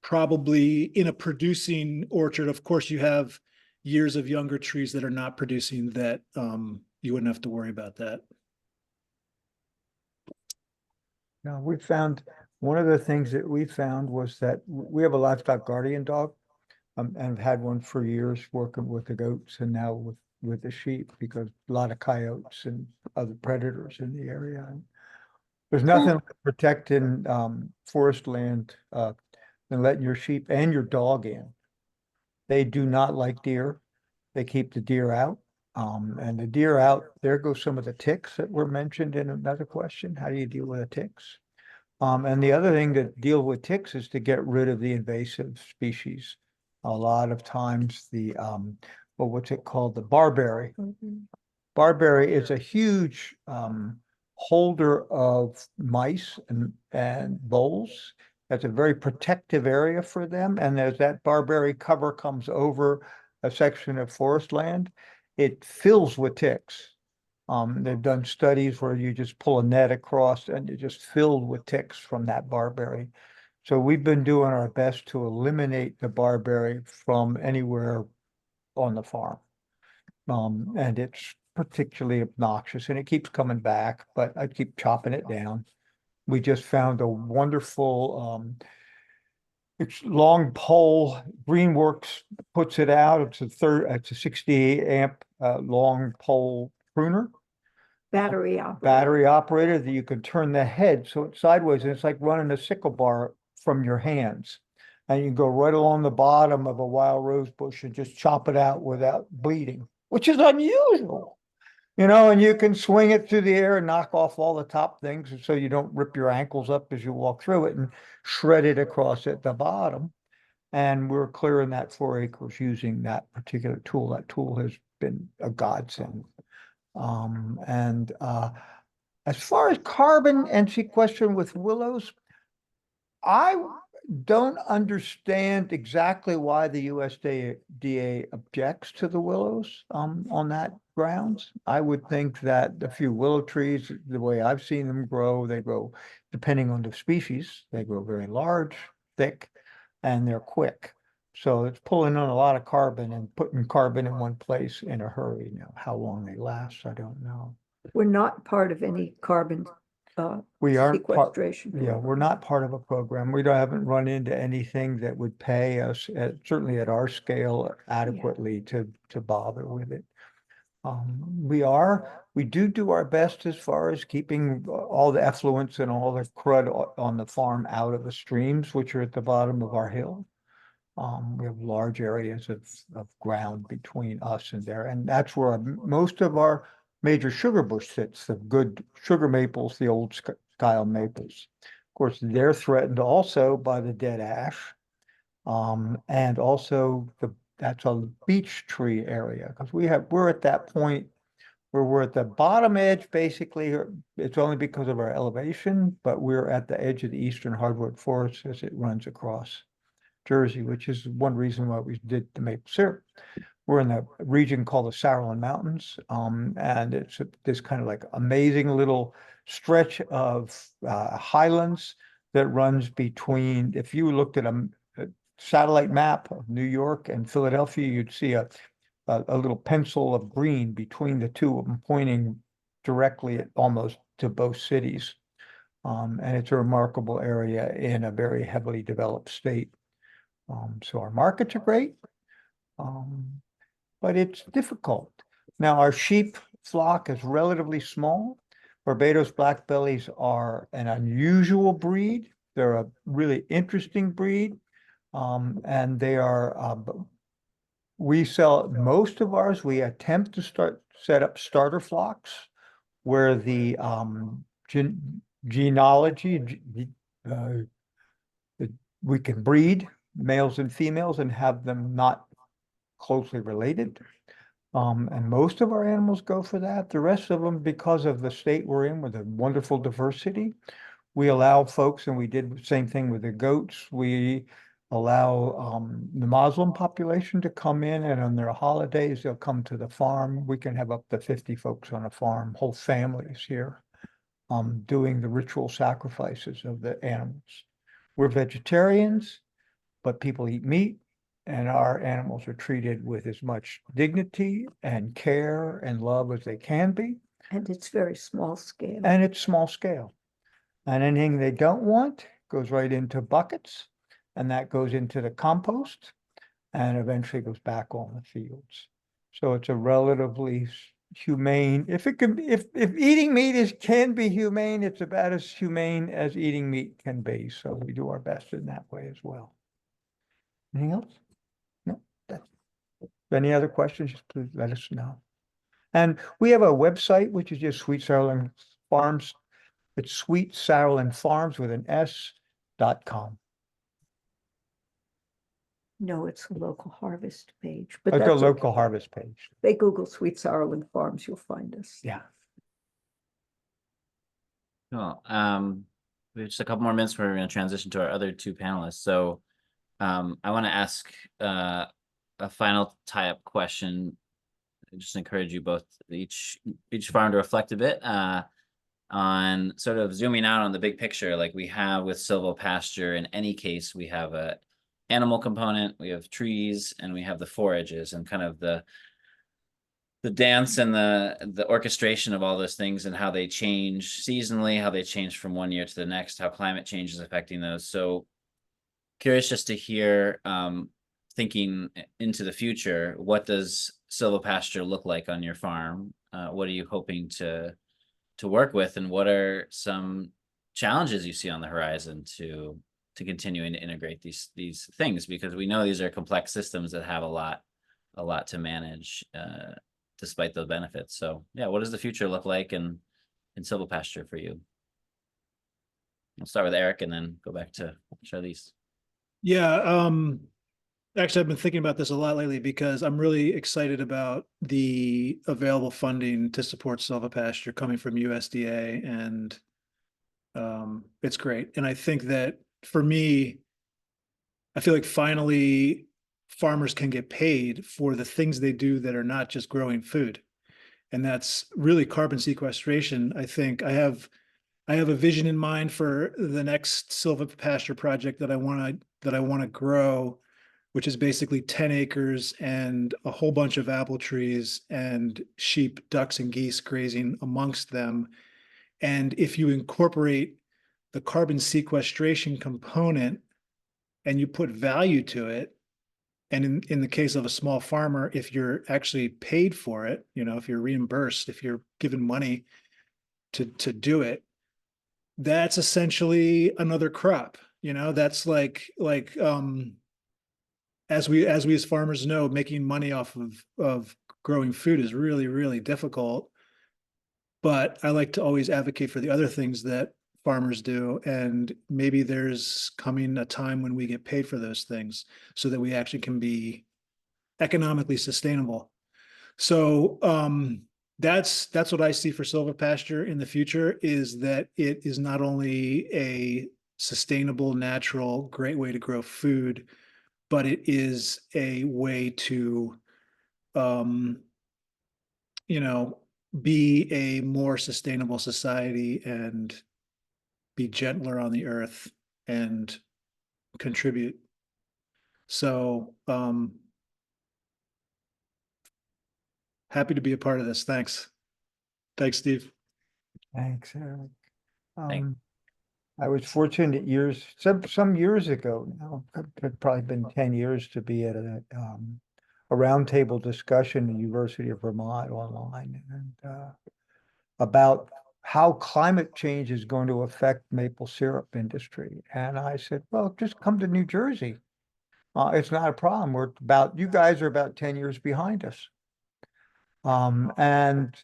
probably in a producing orchard. Of course, you have years of younger trees that are not producing that you wouldn't have to worry about that. Now, we found one of the things that we found was that we have a livestock guardian dog, and have had one for years working with the goats and now with the sheep, because a lot of coyotes and other predators in the area. There's nothing like protecting forest land than letting your sheep and your dog in. They do not like deer. They keep the deer out. And the deer out, there goes some of the ticks that were mentioned in another question. How do you deal with the ticks? And the other thing to deal with ticks is to get rid of the invasive species. A lot of times the, what's it called? The barberry. Barberry is a huge holder of mice and voles. That's a very protective area for them. And as that barberry cover comes over a section of forest land, it fills with ticks. They've done studies where you just pull a net across and you're just filled with ticks from that barberry. So we've been doing our best to eliminate the barberry from anywhere on the farm. And it's particularly obnoxious, and it keeps coming back, but I keep chopping it down. We just found a wonderful it's long pole. Greenworks puts it out. It's a 68 amp long pole pruner. Battery operated. Battery operated that you can turn the head so it's sideways, and it's like running a sickle bar from your hands. And you go right along the bottom of a wild rose bush and just chop it out without bleeding, which is unusual. And you can swing it through the air and knock off all the top things so you don't rip your ankles up as you walk through it, and shred it across at the bottom. And we're clearing that 4 acres using that particular tool. That tool has been a godsend. As far as carbon and sequestration with willows, I don't understand exactly why the USDA objects to the willows on that grounds. I would think that a few willow trees, the way I've seen them grow, they grow, depending on the species, they grow very large, thick, and they're quick. So it's pulling on a lot of carbon and putting carbon in one place in a hurry. Now, how long they last, I don't know. We're not part of any carbon We aren't part, sequestration. yeah, we're not part of a program. Haven't run into anything that would pay us certainly at our scale adequately to bother with it. We do our best as far as keeping all the effluents and all the crud on the farm out of the streams, which are at the bottom of our hill. We have large areas of ground between us and there, and that's where most of our major sugar bush sits, the good sugar maples, the old style maples. Of course, they're threatened also by the dead ash. And also that's a beech tree area, because we're at that point where we're at the bottom edge, basically. It's only because of our elevation, but we're at the edge of the eastern hardwood forest as it runs across Jersey, which is one reason why we did the maple syrup. We're in a region called the Sarlin Mountains, and it's this kind of like amazing little stretch of highlands that runs between, if you looked at a satellite map of New York and Philadelphia, you'd see a little pencil of green between the two of them, pointing directly almost to both cities. And it's a remarkable area in a very heavily developed state. So our markets are great, but it's difficult. Now, our sheep flock is relatively small. Barbados blackbellies are an unusual breed. They're a really interesting breed. And they are, we sell most of ours. We attempt to set up starter flocks where the genealogy, we can breed males and females and have them not closely related. And most of our animals go for that. The rest of them, because of the state we're in with a wonderful diversity, we allow folks, and we did the same thing with the goats. We allow the Muslim population to come in, and on their holidays, they'll come to the farm. We can have up to 50 folks on a farm, whole families here, doing the ritual sacrifices of the animals. We're vegetarians, but people eat meat, and our animals are treated with as much dignity and care and love as they can be. And it's very small scale. And it's small scale. And anything they don't want goes right into buckets, and that goes into the compost and eventually goes back on the fields. So it's a relatively humane, if eating meat can be humane, it's about as humane as eating meat can be. So we do our best in that way as well. Anything else? No. Any other questions? Just please let us know. And we have a website, which is just Sweet Sarlin Farms. It's Sweet Sarlin Farms with an S.com. No, it's a local harvest page, but It's a that's local okay. harvest page. They Google Sweet Sarlin Farms, you'll find us. Yeah. Cool. We have just a couple more minutes where we're going to transition to our other two panelists. So I want to ask a final tie-up question. I just encourage you both, each farm to reflect a bit on sort of zooming out on the big picture, like we have with Silvopasture. In any case, we have a animal component, we have trees, and we have the forages, and kind of the dance and the orchestration of all those things, and how they change seasonally, how they change from one year to the next, how climate change is affecting those. So curious just to hear, thinking into the future, what does Silvopasture look like on your farm? What are you hoping to work with, and what are some challenges you see on the horizon to continuing to integrate these things, because we know these are complex systems that have a lot to manage, despite those benefits. So yeah, what does the future look like in silvopasture for you? We'll start with Eric and then go back to Charlize. Yeah, actually, I've been thinking about this a lot lately because I'm really excited about the available funding to support silvopasture coming from USDA, and it's great. And I think that for me, I feel like finally farmers can get paid for the things they do that are not just growing food. And that's really carbon sequestration. I think I have a vision in mind for the next silvopasture project that I want to grow, which is basically 10 acres and a whole bunch of apple trees and sheep, ducks, and geese grazing amongst them. And if you incorporate the carbon sequestration component and you put value to it, and in the case of a small farmer, if you're actually paid for it, if you're reimbursed, if you're given money to do it, that's essentially another crop. That's like as we as farmers know, making money off of growing food is really, really difficult. But I like to always advocate for the other things that farmers do, and maybe there's coming a time when we get paid for those things so that we actually can be economically sustainable. So that's what I see for silvopasture in the future, is that it is not only a sustainable, natural, great way to grow food, but it is a way to be a more sustainable society and be gentler on the earth and contribute. So happy to be a part of this. Thanks, Steve. Thanks, Eric. Thank- I was fortunate some years ago now, it's probably been 10 years, to be at a roundtable discussion at the University of Vermont online, and about how climate change is going to affect maple syrup industry. And I said, well, just come to New Jersey. It's not a problem. You guys are about 10 years behind us. And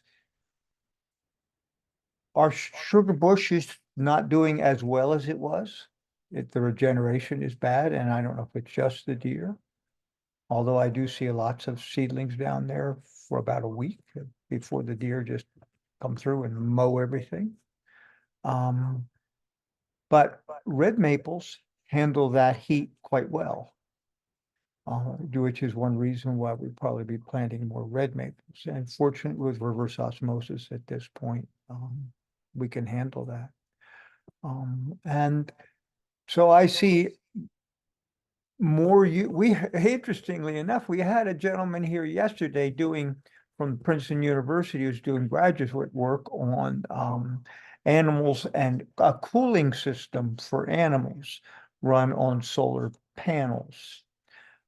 our sugar bush is not doing as well as it was. The regeneration is bad, and I don't know if it's just the deer. Although I do see lots of seedlings down there for about a week before the deer just come through and mow everything. But red maples handle that heat quite well, which is one reason why we'd probably be planting more red maples. And fortunately, with reverse osmosis at this point, we can handle that. And so I see more. Interestingly enough, we had a gentleman here yesterday from Princeton University, who's doing graduate work on animals and a cooling system for animals run on solar panels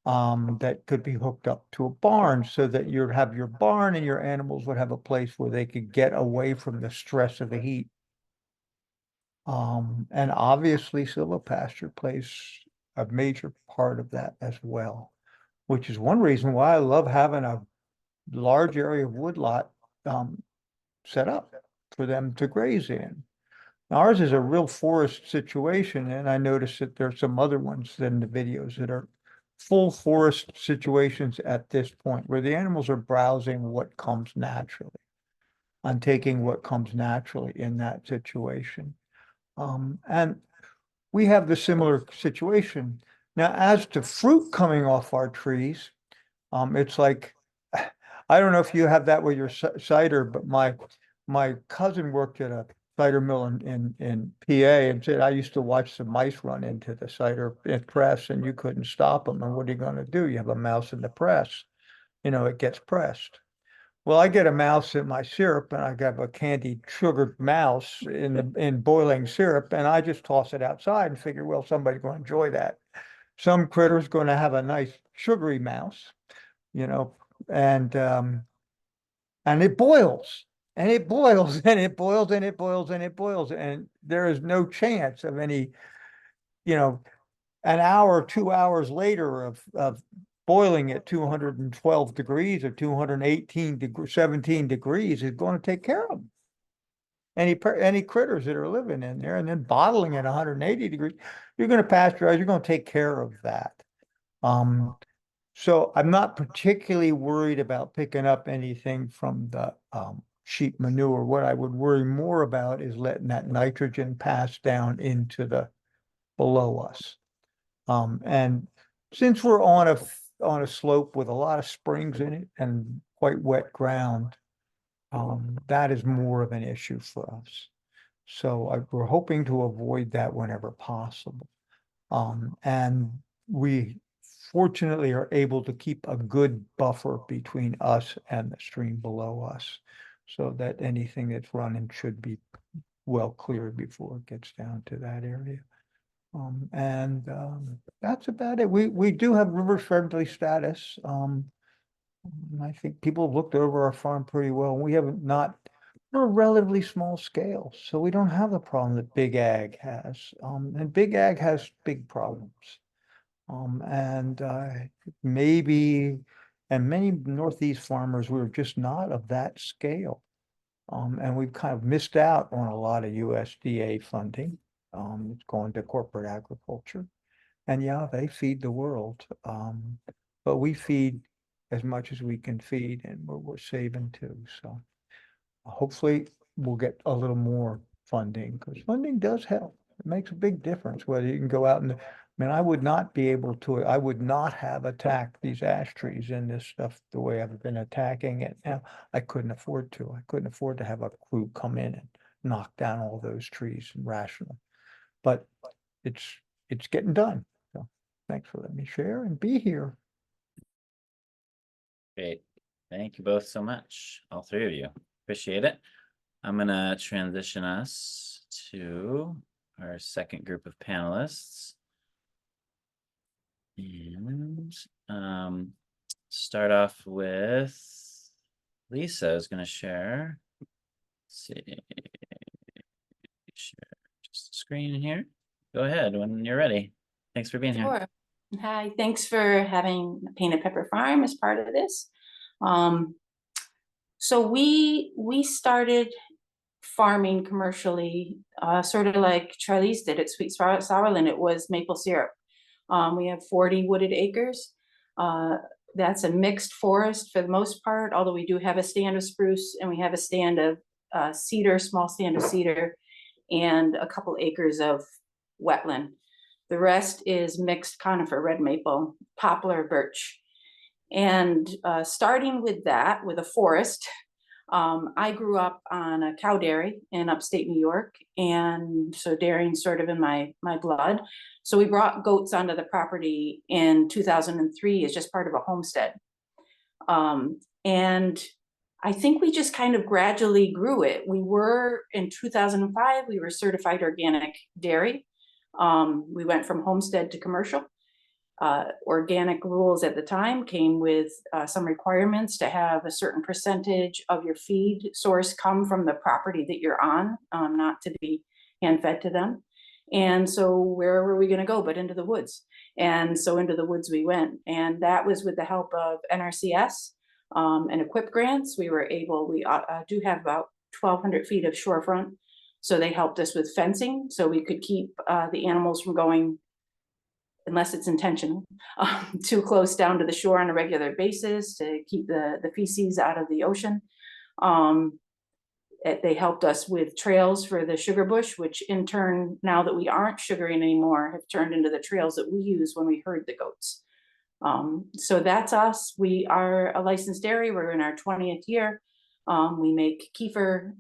that could be hooked up to a barn, so that you'd have your barn and your animals would have a place where they could get away from the stress of the heat. And obviously silvopasture plays a major part of that as well, which is one reason why I love having a large area of woodlot set up for them to graze in. Now, ours is a real forest situation, and I noticed that there's some other ones in the videos that are full forest situations at this point, where the animals are browsing what comes naturally and taking what comes naturally in that situation. And we have the similar situation. Now, as to fruit coming off our trees, it's like, I don't know if you have that with your cider, but my cousin worked at a cider mill in PA, and said, I used to watch the mice run into the cider press, and you couldn't stop them. And what are you going to do? You have a mouse in the press, it gets pressed. Well, I get a mouse in my syrup, and I got a candied sugared mouse in boiling syrup, and I just toss it outside and figure, well, somebody's going to enjoy that. Some critter's going to have a nice sugary mouse, and it boils, and it boils, and it boils, and it boils, and it boils, and there is no chance of any, an hour, 2 hours later of boiling at 212 degrees or 17 degrees is going to take care of them. Any critters that are living in there, and then bottling at 180 degrees, you're going to pasteurize, you're going to take care of that. So I'm not particularly worried about picking up anything from the sheep manure. What I would worry more about is letting that nitrogen pass down into the below us. And since we're on a slope with a lot of springs in it and quite wet ground, that is more of an issue for us. So we're hoping to avoid that whenever possible. And we fortunately are able to keep a good buffer between us and the stream below us, so that anything that's running should be well cleared before it gets down to that area. That's about it. We do have river friendly status. I think people have looked over our farm pretty well. We're a relatively small scale, so we don't have the problem that Big Ag has. And Big Ag has big problems. Many Northeast farmers, we're just not of that scale. And we've kind of missed out on a lot of USDA funding. It's going to corporate agriculture. And yeah, they feed the world. But we feed as much as we can feed, and we're saving too. So hopefully we'll get a little more funding, because funding does help. It makes a big difference whether you can go out and, I mean, I would not have attacked these ash trees and this stuff the way I've been attacking it now. I couldn't afford to. I couldn't afford to have a crew come in and knock down all those trees and ration them. But it's getting done. So thanks for letting me share and be here. Great. Thank you both so much, all three of you. Appreciate it. I'm gonna transition us to our second group of panelists. And start off with Lisa is going to share. Let's see, share just the screen here. Go ahead when you're ready. Thanks for being here. Sure. Hi, thanks for having Painted Pepper Farm as part of this. So we started farming commercially, sort of like Charlize did at Sweet Sourland. It was maple syrup. We have 40 wooded acres. That's a mixed forest for the most part, although we do have a stand of spruce and we have a stand of cedar, small stand of cedar, and a couple acres of wetland. The rest is mixed conifer, red maple, poplar, birch. And starting with that, with a forest, I grew up on a cow dairy in upstate New York, and so dairying's sort of in my blood. So we brought goats onto the property in 2003 as just part of a homestead. And I think we just kind of gradually grew it. We were, in 2005, we were certified organic dairy. We went from homestead to commercial. Organic rules at the time came with some requirements to have a certain percentage of your feed source come from the property that you're on, not to be hand fed to them. And so where were we going to go but into the woods? And so into the woods we went. And that was with the help of NRCS and equip grants. We do have about 1,200 feet of shorefront. So they helped us with fencing so we could keep the animals from going, unless it's intentional, too close down to the shore on a regular basis to keep the feces out of the ocean. They helped us with trails for the sugar bush, which in turn, now that we aren't sugaring anymore, have turned into the trails that we use when we herd the goats. So that's us. We are a licensed dairy. We're in our 20th year. We make kefir,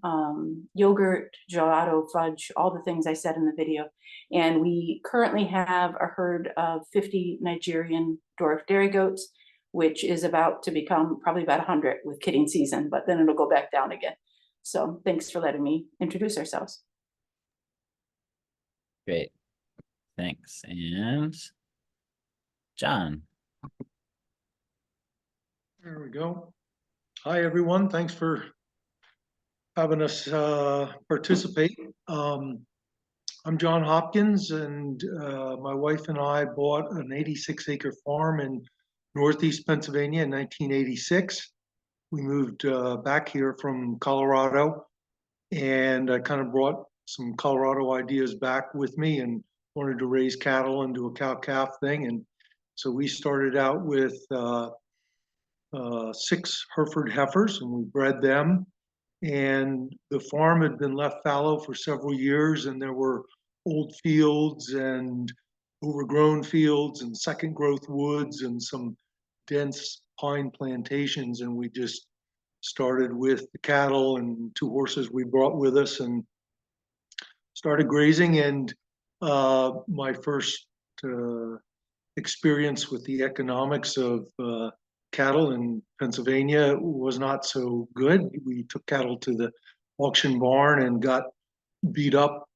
yogurt, gelato, fudge, all the things I said in the video. And we currently have a herd of 50 Nigerian dwarf dairy goats, which is about to become probably about 100 with kidding season, but then it'll go back down again. So thanks for letting me introduce ourselves. Great. Thanks. And John. There we go. Hi, everyone. Thanks for having us participate. I'm John Hopkins, and my wife and I bought an 86-acre farm in Northeast Pennsylvania in 1986. We moved back here from Colorado, and I kind of brought some Colorado ideas back with me and wanted to raise cattle and do a cow-calf thing. And so we started out with 6 Hereford heifers, and we bred them. And the farm had been left fallow for several years, and there were old fields and overgrown fields and second growth woods and some dense pine plantations. And we just started with the cattle and 2 horses we brought with us and started grazing. And my first experience with the economics of cattle in Pennsylvania was not so good. We took cattle to the auction barn and got beat up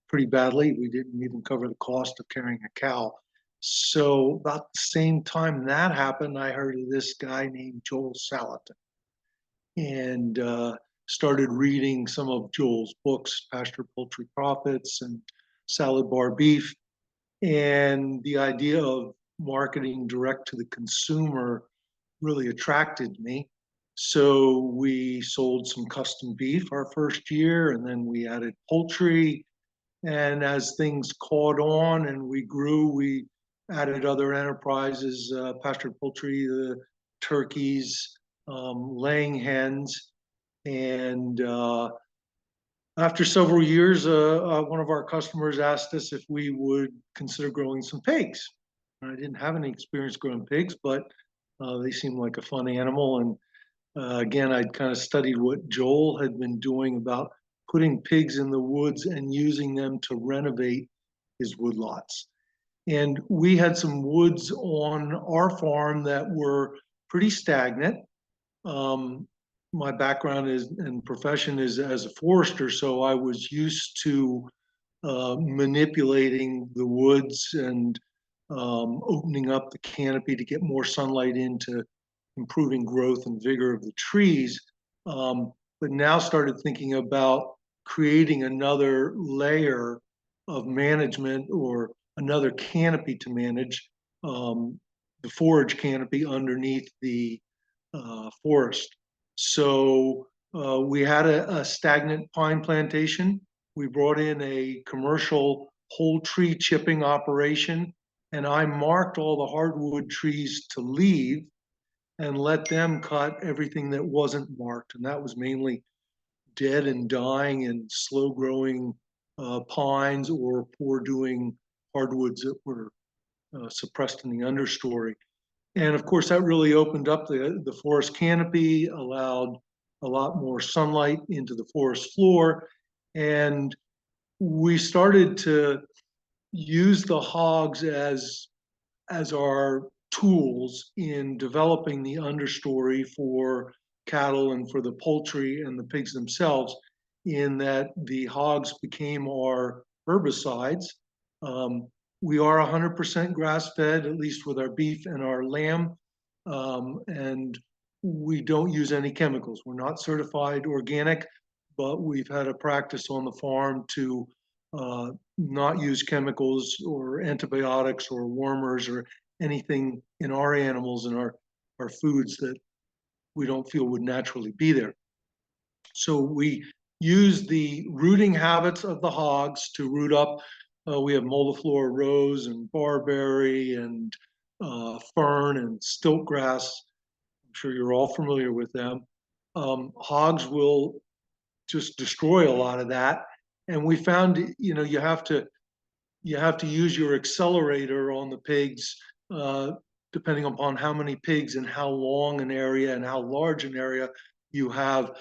pretty badly. We didn't even cover the cost of carrying a cow. So about the same time that happened, I heard of this guy named Joel Salatin, and started reading some of Joel's books, Pasture, Poultry, Profits, and Salad Bar Beef. And the idea of marketing direct to the consumer really attracted me. So we sold some custom beef our first year, and then we added poultry. And as things caught on and we grew, we added other enterprises, pastured poultry, the turkeys, laying hens. And after several years, one of our customers asked us if we would consider growing some pigs. I didn't have any experience growing pigs, but they seemed like a fun animal. And again, I'd kind of studied what Joel had been doing about putting pigs in the woods and using them to renovate his woodlots. And we had some woods on our farm that were pretty stagnant. My background is and profession is as a forester, so I was used to manipulating the woods and opening up the canopy to get more sunlight into improving growth and vigor of the trees. But now started thinking about creating another layer of management or another canopy to manage, the forage canopy underneath the forest. So we had a stagnant pine plantation. We brought in a commercial whole tree chipping operation, and I marked all the hardwood trees to leave and let them cut everything that wasn't marked. And that was mainly dead and dying and slow growing pines or poor doing hardwoods that were suppressed in the understory. And of course, that really opened up the forest canopy, allowed a lot more sunlight into the forest floor. And we started to use the hogs as our tools in developing the understory for cattle and for the poultry and the pigs themselves, in that the hogs became our herbicides. We are 100% grass-fed, at least with our beef and our lamb, and we don't use any chemicals. We're not certified organic, but we've had a practice on the farm to not use chemicals or antibiotics or warmers or anything in our animals and our foods that we don't feel would naturally be there. So we use the rooting habits of the hogs to root up. We have moldiflora rose and barberry and fern and stilt grass. I'm sure you're all familiar with them. Hogs will just destroy a lot of that. And we found, you know, you have to use your accelerator on the pigs, depending upon how many pigs and how long an area and how large an area you have.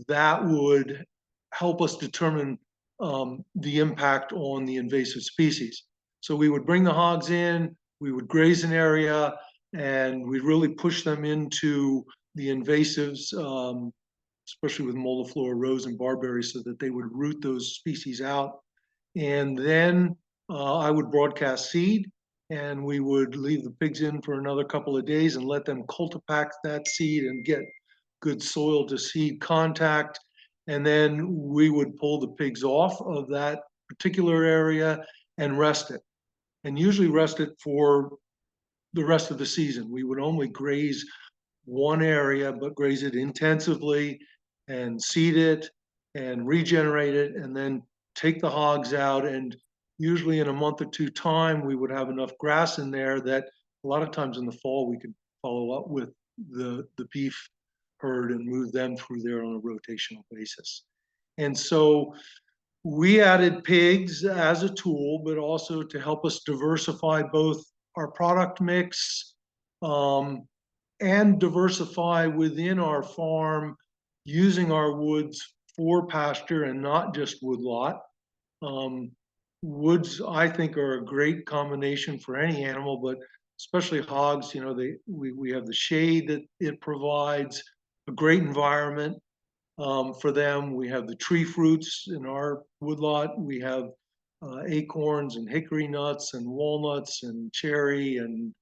That would help us determine the impact on the invasive species. So we would bring the hogs in, we would graze an area, and we'd really push them into the invasives, especially with moldiflora rose and barberry, so that they would root those species out. And then I would broadcast seed, and we would leave the pigs in for another couple of days and let them cultipact that seed and get good soil to seed contact. And then we would pull the pigs off of that particular area and rest it. And usually rest it for the rest of the season. We would only graze one area, but graze it intensively and seed it and regenerate it, and then take the hogs out. And usually in a month or two time, we would have enough grass in there that a lot of times in the fall, we could follow up with the beef herd and move them through there on a rotational basis. And so we added pigs as a tool, but also to help us diversify both our product mix and diversify within our farm using our woods for pasture and not just woodlot. Woods, I think, are a great combination for any animal, but especially hogs. You know, we have the shade that it provides, a great environment for them. We have the tree fruits in our woodlot. We have acorns and hickory nuts and walnuts and cherry and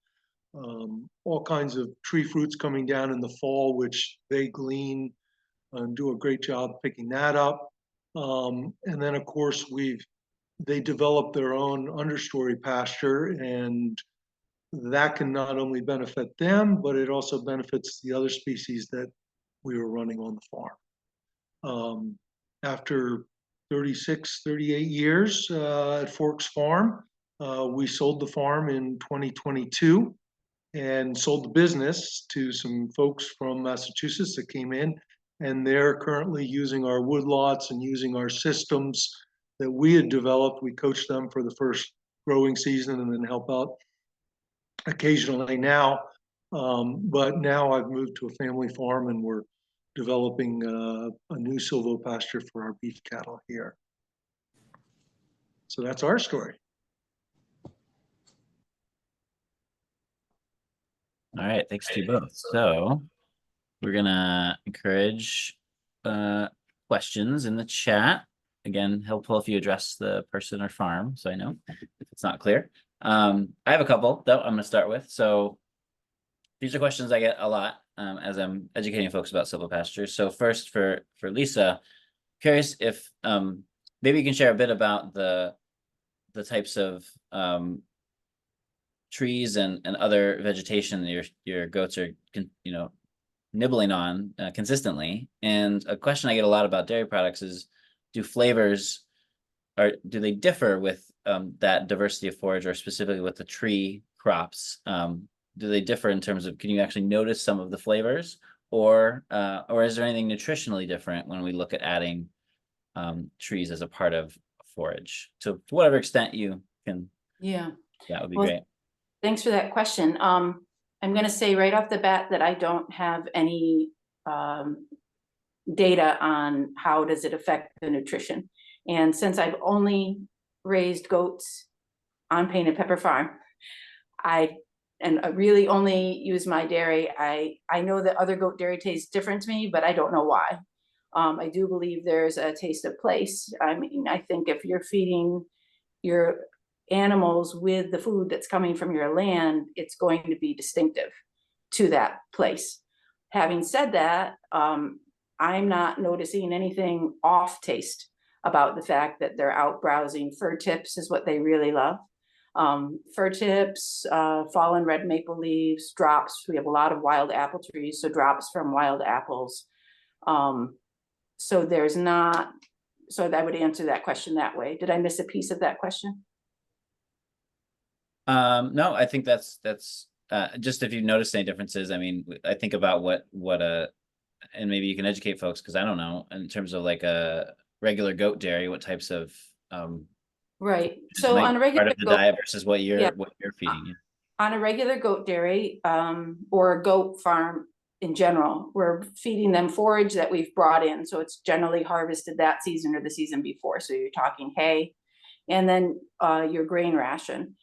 all kinds of tree fruits coming down in the fall, which they glean and do a great job picking that up. And then, of course, they develop their own understory pasture, and that can not only benefit them, but it also benefits the other species that we were running on the farm. After 36, 38 years at Forks Farm, we sold the farm in 2022 and sold the business to some folks from Massachusetts that came in, and they're currently using our woodlots and using our systems that we had developed. We coached them for the first growing season and then help out occasionally now. But now I've moved to a family farm and we're developing a new silvopasture for our beef cattle here. So that's our story. All right, thanks to you both. So we're gonna encourage questions in the chat. Again, helpful if you address the person or farm, so I know if it's not clear. I have a couple though I'm gonna start with. So these are questions I get a lot as I'm educating folks about silvopasture. So first for Lisa, curious if maybe you can share a bit about the types of trees and other vegetation that your goats are nibbling on consistently. And a question I get a lot about dairy products is, do they differ with that diversity of forage, or specifically with the tree crops? Do they differ in terms of, can you actually notice some of the flavors, or is there anything nutritionally different when we look at adding trees as a part of forage? To whatever extent you can. Yeah, that would be great. Thanks for that question. I'm going to say right off the bat that I don't have any data on how does it affect the nutrition. And since I've only raised goats on Painted Pepper Farm, I really only use my dairy. I know that other goat dairy tastes different to me, but I don't know why. I do believe there's a taste of place. I mean, I think if you're feeding your animals with the food that's coming from your land, it's going to be distinctive to that place. Having said that, I'm not noticing anything off taste about the fact that they're out browsing. Fir tips is what they really love. Fir tips, fallen red maple leaves, drops. We have a lot of wild apple trees, so drops from wild apples. So there's not, so I would answer that question that way. Did I miss a piece of that question? No, I think that's just if you've noticed any differences. I mean, I think about what and maybe you can educate folks, because I don't know, in terms of like a regular goat dairy, what types of right. So on a regular part of the diet versus what you're feeding. On a regular goat dairy or a goat farm in general, we're feeding them forage that we've brought in. So it's generally harvested that season or the season before. So you're talking hay, and then your grain ration,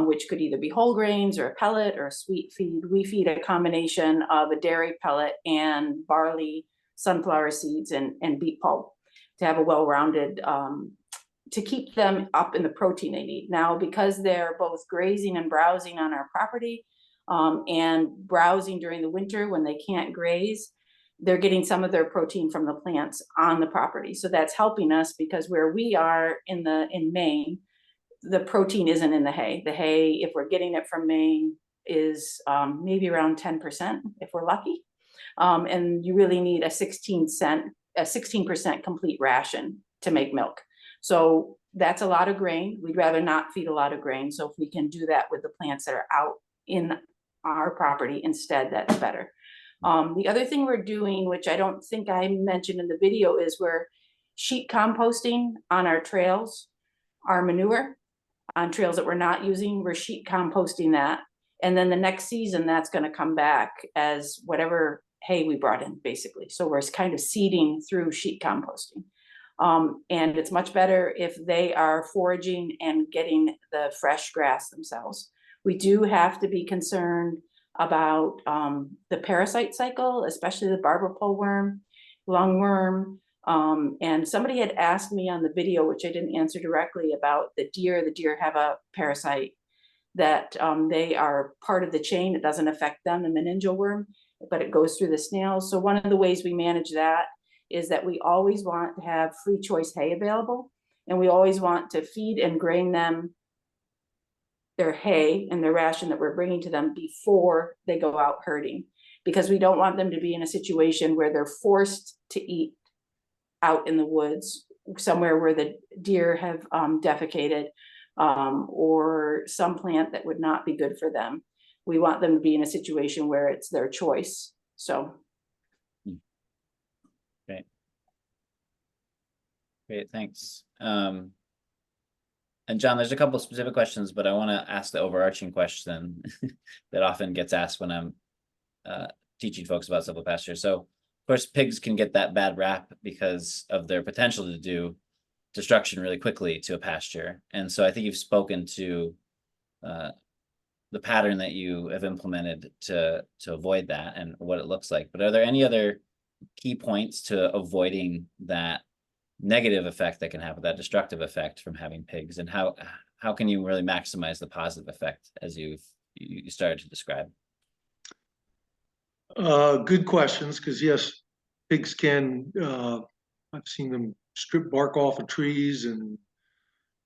which could either be whole grains or a pellet or a sweet feed. We feed a combination of a dairy pellet and barley, sunflower seeds, and beet pulp to have a well-rounded, to keep them up in the protein they need. Now, because they're both grazing and browsing on our property, and browsing during the winter when they can't graze, they're getting some of their protein from the plants on the property. So that's helping us, because where we are in Maine, the protein isn't in the hay. The hay, if we're getting it from Maine, is maybe around 10% if we're lucky. And you really need a 16% complete ration to make milk. So that's a lot of grain. We'd rather not feed a lot of grain. So if we can do that with the plants that are out in our property instead, that's better. The other thing we're doing, which I don't think I mentioned in the video, is we're sheet composting on our trails, our manure on trails that we're not using. We're sheet composting that. And then the next season, that's going to come back as whatever hay we brought in, basically. So we're kind of seeding through sheet composting. And it's much better if they are foraging and getting the fresh grass themselves. We do have to be concerned about the parasite cycle, especially the barber pole worm, lungworm. And somebody had asked me on the video, which I didn't answer directly, about the deer. The deer have a parasite that they are part of the chain. It doesn't affect them, the meningeal worm, but it goes through the snails. So one of the ways we manage that is that we always want to have free choice hay available, and we always want to feed and grain them their hay and their ration that we're bringing to them before they go out herding, because we don't want them to be in a situation where they're forced to eat out in the woods somewhere where the deer have defecated, or some plant that would not be good for them. We want them to be in a situation where it's their choice. So. Great, thanks. And John, there's a couple of specific questions, but I want to ask the overarching question that often gets asked when I'm teaching folks about silvopasture. So, of course, pigs can get that bad rap because of their potential to do destruction really quickly to a pasture. And so I think you've spoken to the pattern that you have implemented to avoid that and what it looks like. But are there any other key points to avoiding that negative effect that can have, that destructive effect from having pigs, and how can you really maximize the positive effect as you started to describe? Good questions, because yes, pigs can, I've seen them strip bark off of trees and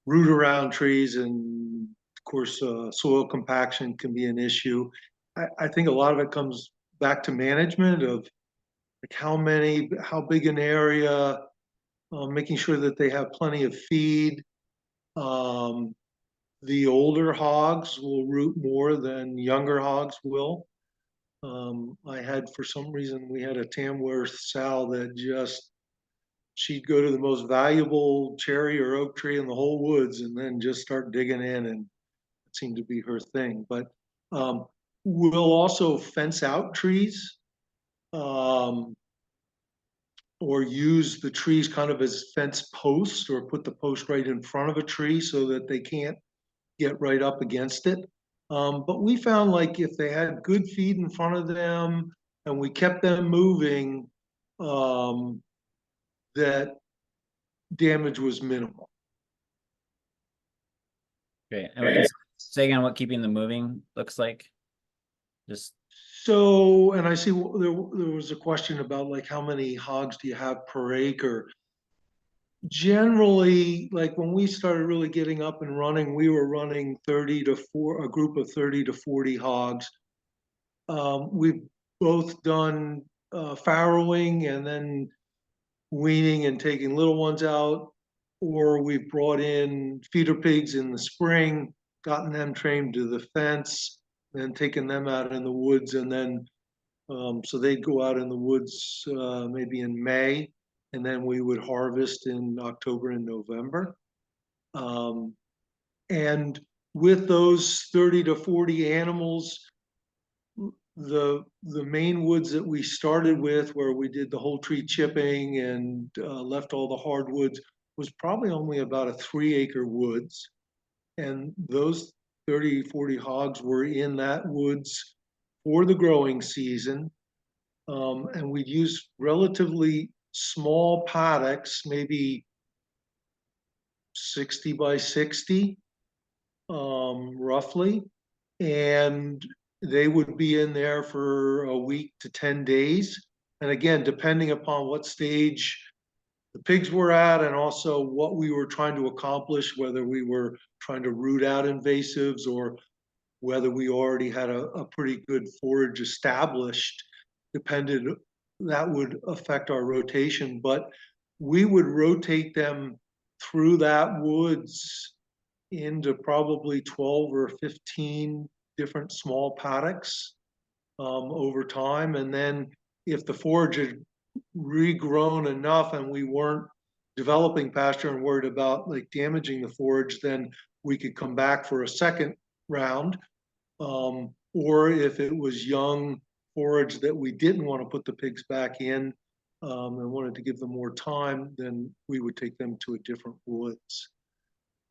root around trees, and of course soil compaction can be an issue. I think a lot of it comes back to management of like how big an area, making sure that they have plenty of feed. The older hogs will root more than younger hogs will. For some reason, we had a Tamworth sow that she'd go to the most valuable cherry or oak tree in the whole woods and then just start digging in, and it seemed to be her thing. But we'll also fence out trees. Or use the trees kind of as fence posts, or put the post right in front of a tree so that they can't get right up against it. But we found, like, if they had good feed in front of them and we kept them moving, that damage was minimal. Great. And say again what keeping them moving looks like. So, and I see there was a question about like how many hogs do you have per acre? Generally, like when we started really getting up and running, we were running a group of 30 to 40 hogs. We've both done farrowing and then weaning and taking little ones out, or we've brought in feeder pigs in the spring, gotten them trained to the fence, and taken them out in the woods, and then so they'd go out in the woods maybe in May, and then we would harvest in October and November. And with those 30 to 40 animals, the main woods that we started with, where we did the whole tree chipping and left all the hardwoods, was probably only about a 3-acre woods. And those 30, 40 hogs were in that woods for the growing season. And we'd use relatively small paddocks, maybe 60 by 60, roughly. And they would be in there for a week to 10 days. And again, depending upon what stage the pigs were at and also what we were trying to accomplish, whether we were trying to root out invasives or whether we already had a pretty good forage established, that would affect our rotation. But we would rotate them through that woods into probably 12 or 15 different small paddocks over time. And then if the forage had regrown enough and we weren't developing pasture and worried about like damaging the forage, then we could come back for a second round. Or if it was young forage that we didn't want to put the pigs back in and wanted to give them more time, then we would take them to a different woods.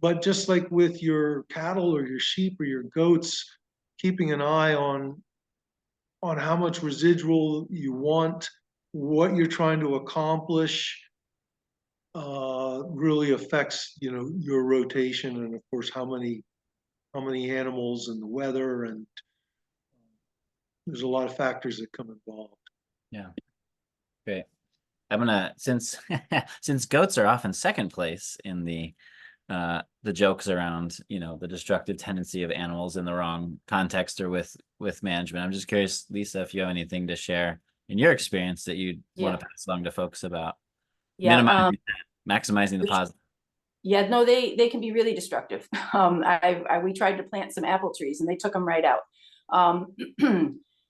But just like with your cattle or your sheep or your goats, keeping an eye on how much residual you want, what you're trying to accomplish, really affects, you know, your rotation, and of course how many animals and the weather, and there's a lot of factors that come involved. Yeah. Great. I'm gonna, since since goats are often second place in the jokes around, you know, the destructive tendency of animals in the wrong context or with management, I'm just curious, Lisa, if you have anything to share in your experience that you'd want to pass along to folks about minimizing maximizing the positive. Yeah, no, they can be really destructive. We tried to plant some apple trees and they took them right out.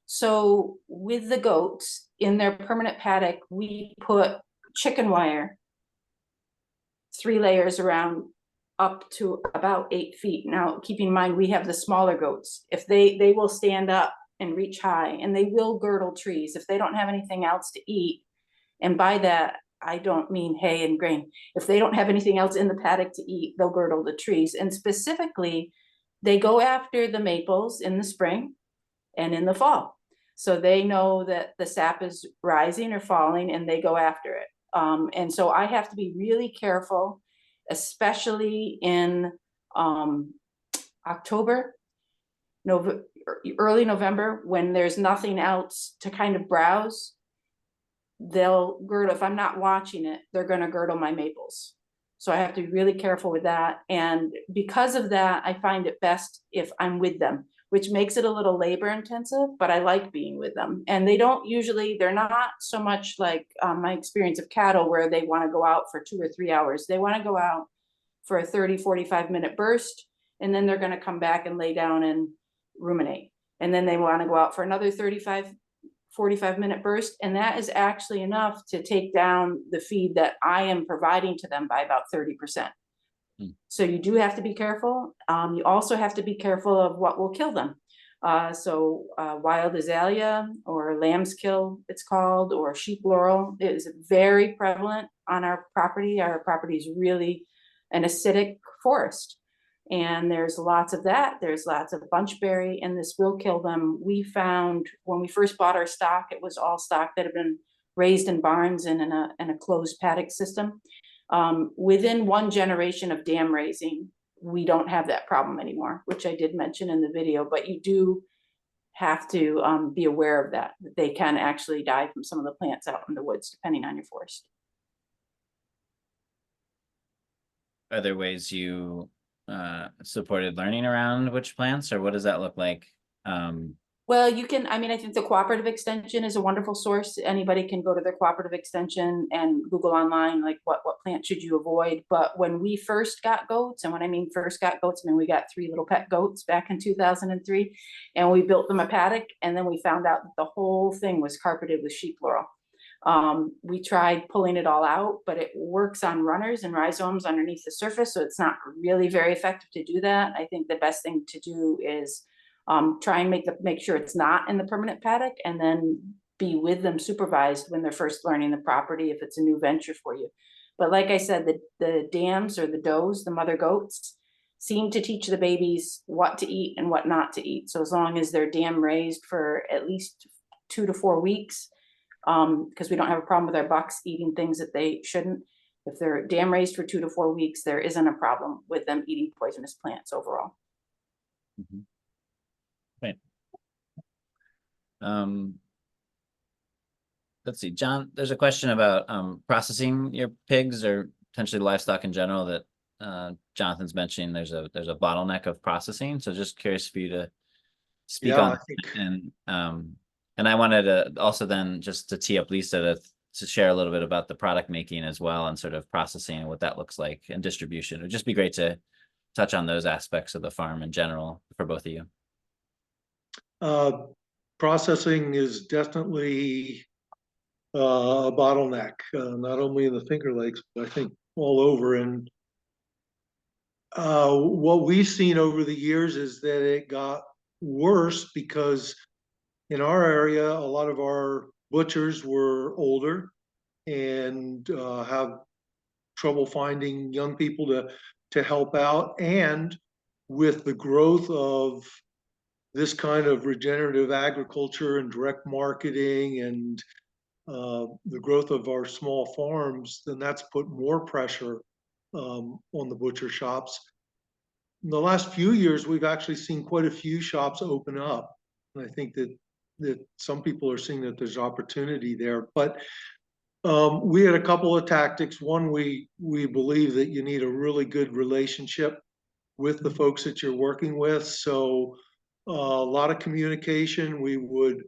So with the goats in their permanent paddock, we put chicken wire, 3 layers around up to about 8 feet. Now, keeping in mind, we have the smaller goats. If they will stand up and reach high, and they will girdle trees if they don't have anything else to eat. And by that, I don't mean hay and grain. If they don't have anything else in the paddock to eat, they'll girdle the trees. And specifically, they go after the maples in the spring and in the fall. So they know that the sap is rising or falling and they go after it. And so I have to be really careful, especially in October, early November, when there's nothing else to kind of browse. They'll girdle, if I'm not watching it, they're going to girdle my maples. So I have to be really careful with that. And because of that, I find it best if I'm with them, which makes it a little labor intensive, but I like being with them. And they don't usually, they're not so much like my experience of cattle where they want to go out for 2 or 3 hours. They want to go out for a 30, 45-minute burst, and then they're going to come back and lay down and ruminate. And then they want to go out for another 45-minute burst, and that is actually enough to take down the feed that I am providing to them by about 30%. So you do have to be careful. You also have to be careful of what will kill them. Wild azalea, or lambskill it's called, or sheep laurel is very prevalent on our property. Our property is really an acidic forest. And there's lots of that. There's lots of bunchberry, and this will kill them. We found when we first bought our stock, it was all stock that had been raised in barns and in a closed paddock system. Within 1 generation of dam raising, we don't have that problem anymore, which I did mention in the video, but you do have to be aware of that they can actually die from some of the plants out in the woods, depending on your forest. Are there ways you supported learning around which plants, or what does that look like? Well, you can, I mean, I think the cooperative extension is a wonderful source. Anybody can go to their cooperative extension and Google online, like what plant should you avoid. But when we first got goats, and when I mean first got goats, I mean, we got 3 little pet goats back in 2003, and we built them a paddock. And then we found out that the whole thing was carpeted with sheep laurel. We tried pulling it all out, but it works on runners and rhizomes underneath the surface. So it's not really very effective to do that. I think the best thing to do is try and make sure it's not in the permanent paddock, and then be with them supervised when they're first learning the property, if it's a new venture for you. But like I said, the dams, or the does, the mother goats, seem to teach the babies what to eat and what not to eat. So as long as they're dam raised for at least 2 to 4 weeks, because we don't have a problem with our bucks eating things that they shouldn't. If they're dam raised for 2 to 4 weeks, there isn't a problem with them eating poisonous plants overall. Mm-hmm. Right. let's see, John, there's a question about processing your pigs or potentially livestock in general that Jonathan's mentioning. There's a bottleneck of processing. So just curious for you to speak Yeah, on I think and I wanted to also then just to tee up Lisa to share a little bit about the product making as well and sort of processing and what that looks like and distribution. It would just be great to touch on those aspects of the farm in general for both of you. processing is definitely a bottleneck, not only in the Finger Lakes, but I think all over. And what we've seen over the years is that it got worse because in our area, a lot of our butchers were older and have trouble finding young people to help out. And with the growth of this kind of regenerative agriculture and direct marketing and the growth of our small farms, then that's put more pressure on the butcher shops. In the last few years, we've actually seen quite a few shops open up. And I think that some people are seeing that there's opportunity there. But we had a couple of tactics. One, we believe that you need a really good relationship with the folks that you're working with. So a lot of communication. We would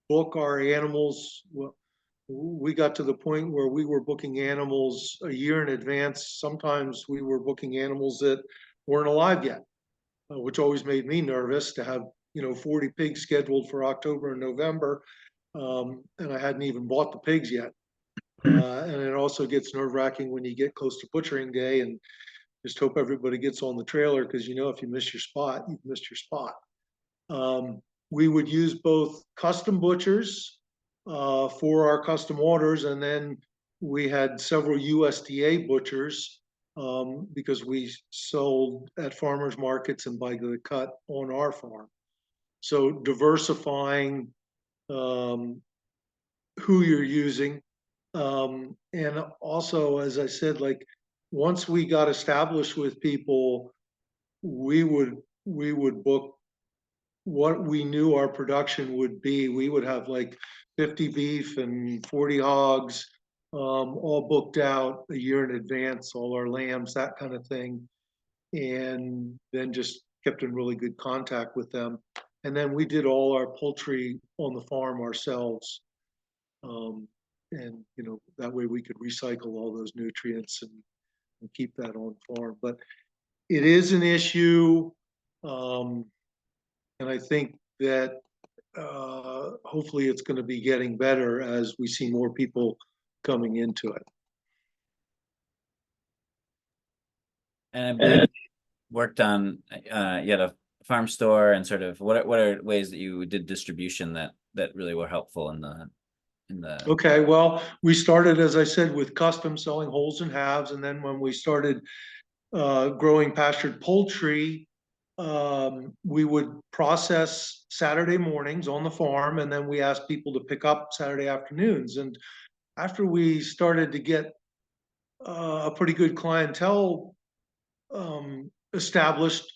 book our animals. Well, we got to the point where we were booking animals a year in advance. Sometimes we were booking animals that weren't alive yet, which always made me nervous to have 40 pigs scheduled for October and November, and I hadn't even bought the pigs yet. And it also gets nerve-wracking when you get close to butchering day and just hope everybody gets on the trailer, because if you miss your spot, you've missed your spot. We would use both custom butchers for our custom orders, and then we had several USDA butchers because we sold at farmers markets and by the cut on our farm. So diversifying who you're using. And also, as I said, like once we got established with people, we would book what we knew our production would be. We would have like 50 beef and 40 hogs, all booked out a year in advance, all our lambs, that kind of thing. And then just kept in really good contact with them. And then we did all our poultry on the farm ourselves. And that way we could recycle all those nutrients and keep that on farm. But it is an issue. And I think that hopefully it's going to be getting better as we see more people coming into it. And I believe you worked on, you had a farm store, and sort of what are ways that you did distribution that really were helpful in the. Okay, well, we started, as I said, with custom selling wholes and halves. And then when we started growing pastured poultry, we would process Saturday mornings on the farm, and then we asked people to pick up Saturday afternoons. And after we started to get a pretty good clientele established,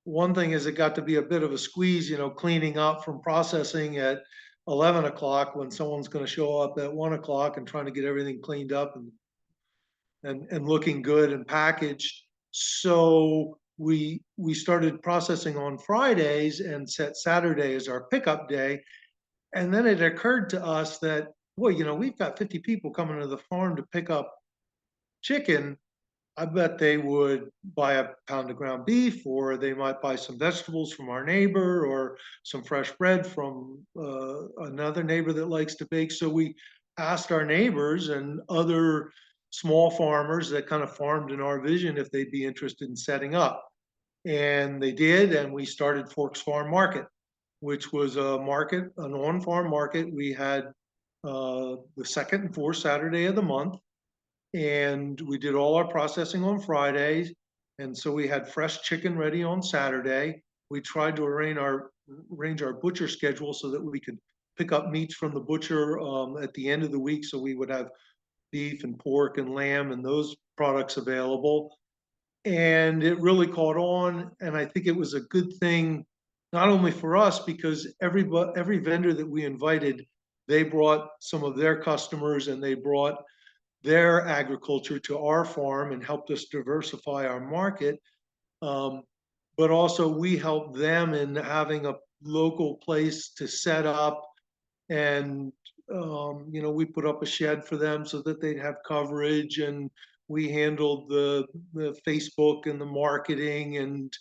one thing is it got to be a bit of a squeeze, cleaning up from processing at 11 o'clock when someone's going to show up at 1 o'clock, and trying to get everything cleaned up and looking good and packaged. So we started processing on Fridays and set Saturday as our pickup day. And then it occurred to us that, boy, we've got 50 people coming to the farm to pick up chicken. I bet they would buy a pound of ground beef, or they might buy some vegetables from our neighbor, or some fresh bread from another neighbor that likes to bake. So we asked our neighbors and other small farmers that kind of farmed in our vision if they'd be interested in setting up. And they did, and we started Forks Farm Market, which was a market, an on-farm market. We had the second and fourth Saturday of the month, and we did all our processing on Fridays. And so we had fresh chicken ready on Saturday. We tried to arrange our butcher schedule so that we could pick up meats from the butcher at the end of the week, so we would have beef and pork and lamb and those products available. And it really caught on. And I think it was a good thing, not only for us, because every vendor that we invited they brought some of their customers and they brought their agriculture to our farm and helped us diversify our market. But also we helped them in having a local place to set up, and we put up a shed for them so that they'd have coverage, and we handled the Facebook and the marketing, and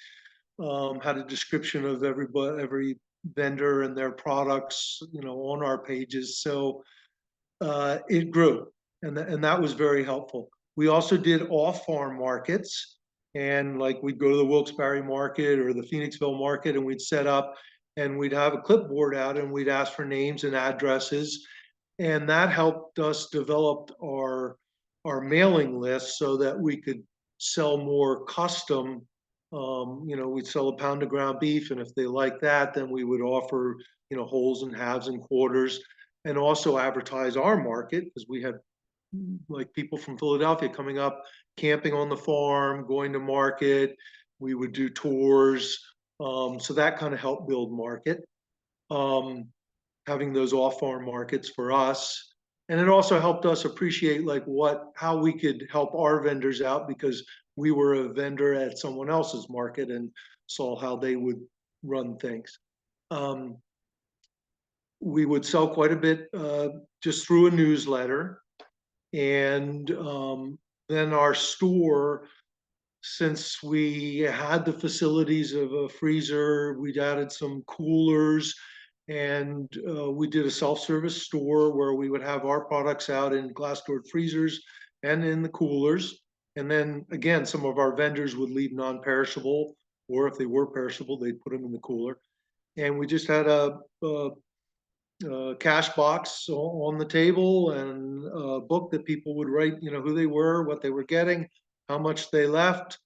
had a description of every vendor and their products, on our pages. So it grew, and that was very helpful. We also did off-farm markets, and like we'd go to the Wilkes-Barre market or the Phoenixville market, and we'd set up and we'd have a clipboard out and we'd ask for names and addresses. And that helped us develop our mailing list so that we could sell more custom. We'd sell a pound of ground beef, and if they like that, then we would offer, wholes and halves and quarters, and also advertise our market, because we had like people from Philadelphia coming up, camping on the farm, going to market. We would do tours. So that kind of helped build market, having those off-farm markets for us. And it also helped us appreciate how we could help our vendors out, because we were a vendor at someone else's market and saw how they would run things. We would sell quite a bit just through a newsletter. And then our store, since we had the facilities of a freezer, we'd added some coolers, and we did a self-service store where we would have our products out in glass-doored freezers and in the coolers. And then again, some of our vendors would leave non-perishable, or if they were perishable, they'd put them in the cooler. And we just had a cash box on the table, and a book that people would write, who they were, what they were getting, how much they left.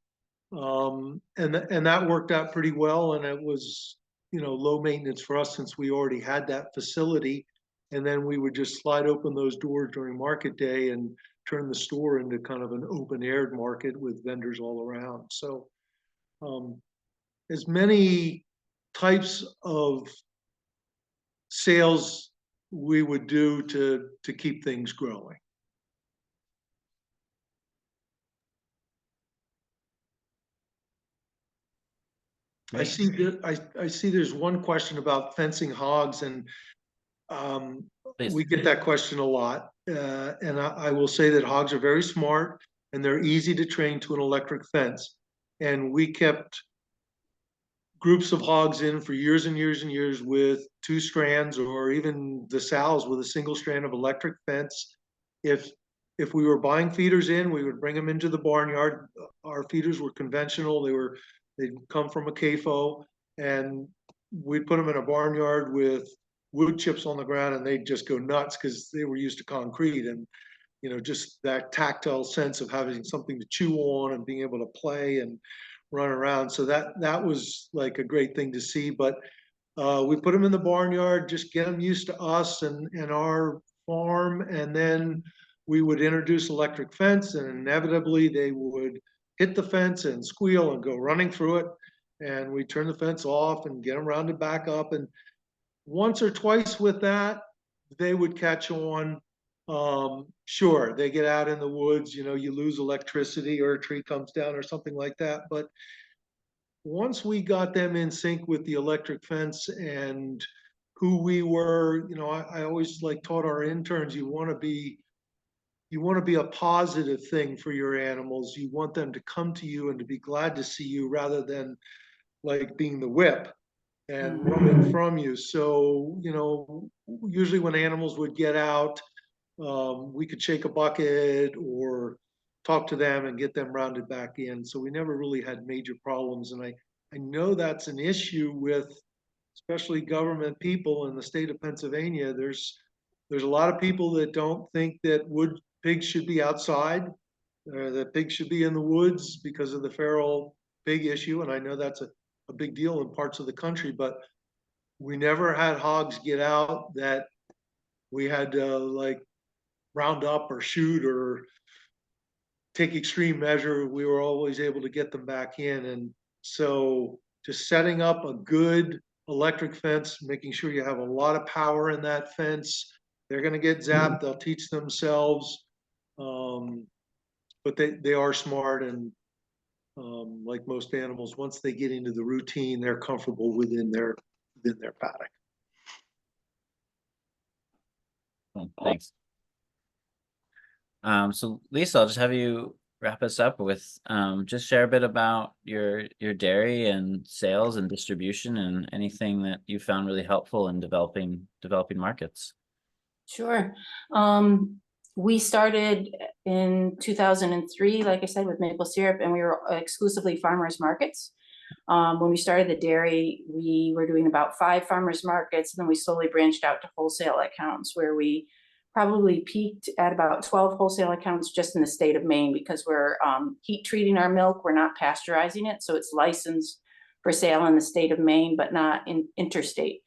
And that worked out pretty well. And it was, low maintenance for us, since we already had that facility. And then we would just slide open those doors during market day and turn the store into kind of an open-aired market with vendors all around. So as many types of sales we would do to keep things growing. I see there's one question about fencing hogs, and we get that question a lot. And I will say that hogs are very smart, and they're easy to train to an electric fence. And we kept groups of hogs in for years and years and years with 2 strands, or even the sows with a single strand of electric fence. If we were buying feeders in, we would bring them into the barnyard. Our feeders were conventional. They'd come from a CAFO, and we'd put them in a barnyard with wood chips on the ground, and they'd just go nuts because they were used to concrete, and just that tactile sense of having something to chew on and being able to play and run around. So that was like a great thing to see. But we put them in the barnyard, just get them used to us and our farm, and then we would introduce electric fence, and inevitably they would hit the fence and squeal and go running through it. And we turn the fence off and get them rounded back up. And once or twice with that, they would catch on. Sure, they get out in the woods, you lose electricity or a tree comes down or something like that. But once we got them in sync with the electric fence and who we were, I always taught our interns, you want to be a positive thing for your animals. You want them to come to you and to be glad to see you, rather than being the whip and running from you. So, usually when animals would get out, we could shake a bucket or talk to them and get them rounded back in. So we never really had major problems. And I know that's an issue with especially government people in the state of Pennsylvania. There's a lot of people that don't think that pigs should be outside, that pigs should be in the woods because of the feral pig issue. And I know that's a big deal in parts of the country, but we never had hogs get out that we had to round up or shoot or take extreme measure. We were always able to get them back in. And so just setting up a good electric fence, making sure you have a lot of power in that fence, they're going to get zapped. They'll teach themselves, but they are smart, and like most animals, once they get into the routine, they're comfortable within their paddock. Cool, thanks. So Lisa, I'll just have you wrap us up with just share a bit about your dairy and sales and distribution and anything that you found really helpful in developing markets. Sure. We started in 2003, like I said, with maple syrup, and we were exclusively farmers markets. When we started the dairy, we were doing about 5 farmers markets, and then we slowly branched out to wholesale accounts, where we probably peaked at about 12 wholesale accounts just in the state of Maine, because we're heat treating our milk. We're not pasteurizing it, so it's licensed for sale in the state of Maine, but not in interstate.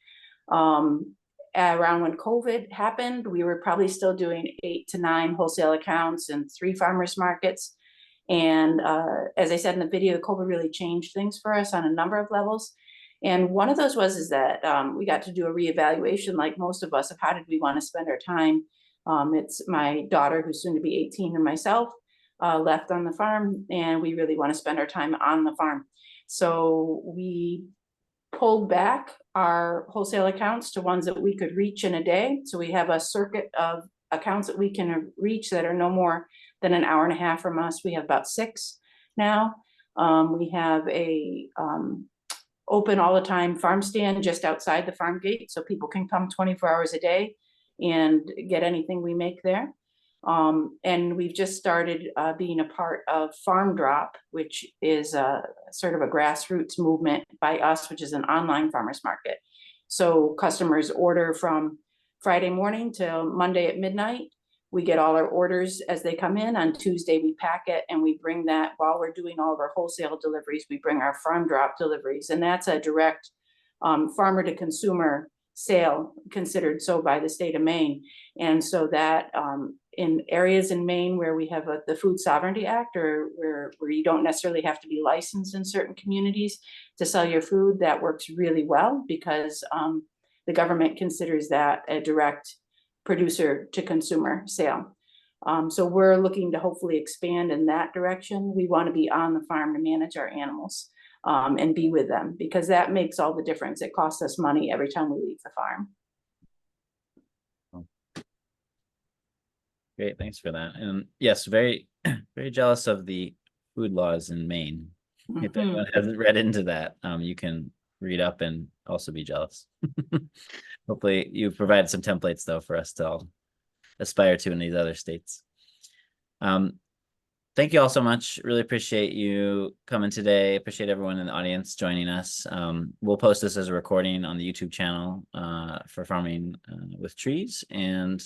Around when COVID happened, we were probably still doing 8 to 9 wholesale accounts and 3 farmers markets. And as I said in the video, COVID really changed things for us on a number of levels. And one of those was that we got to do a reevaluation, like most of us, of how did we want to spend our time. It's my daughter, who's soon to be 18, and myself left on the farm, and we really want to spend our time on the farm. So we pulled back our wholesale accounts to ones that we could reach in a day. So we have a circuit of accounts that we can reach that are no more than an hour and a half from us. We have about 6 now. We have a open all the time farm stand just outside the farm gate, so people can come 24 hours a day and get anything we make there. And we've just started being a part of Farm Drop, which is sort of a grassroots movement by us, which is an online farmers market. So customers order from Friday morning till Monday at midnight. We get all our orders as they come in. On Tuesday, we pack it, and we bring that while we're doing all of our wholesale deliveries. We bring our Farm Drop deliveries, and that's a direct farmer to consumer sale, considered so by the state of Maine. And so that in areas in Maine where we have the Food Sovereignty Act, or where you don't necessarily have to be licensed in certain communities to sell your food, that works really well, because the government considers that a direct producer to consumer sale. So we're looking to hopefully expand in that direction. We want to be on the farm to manage our animals and be with them, because that makes all the difference. It costs us money every time we leave the farm. Great, thanks for that. And yes, very, very jealous of the food laws in Maine. If anyone hasn't read into that, you can read up and also be jealous. Hopefully you've provided some templates, though, for us to all aspire to in these other states. Thank you all so much. Really appreciate you coming today. Appreciate everyone in the audience joining us. We'll post this as a recording on the YouTube channel for Farming with Trees, and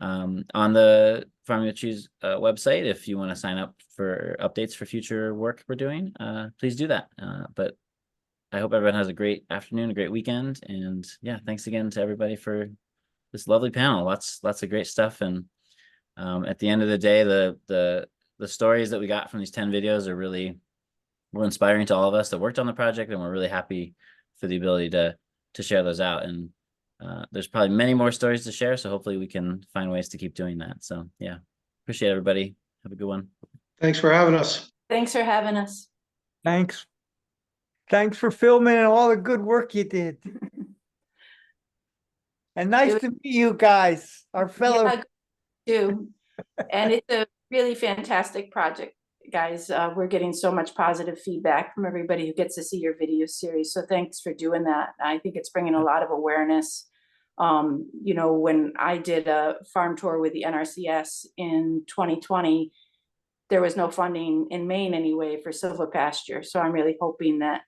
on the Farming with Trees website, if you want to sign up for updates for future work we're doing, please do that. But I hope everyone has a great afternoon, a great weekend, and yeah, thanks again to everybody for this lovely panel. Lots of great stuff. And at the end of the day, the stories that we got from these 10 videos were inspiring to all of us that worked on the project, and we're really happy for the ability to share those out. And there's probably many more stories to share, so hopefully we can find ways to keep doing that. So yeah, appreciate everybody. Have a good one. Thanks for having us. Thanks for having us. Thanks. Thanks for filming and all the good work you did. And nice to meet you guys, our fellow. Yeah, too. And it's a really fantastic project, guys. We're getting so much positive feedback from everybody who gets to see your video series. So thanks for doing that. I think it's bringing a lot of awareness. You know, when I did a farm tour with the NRCS in 2020, there was no funding in Maine anyway for silvopasture. So I'm really hoping that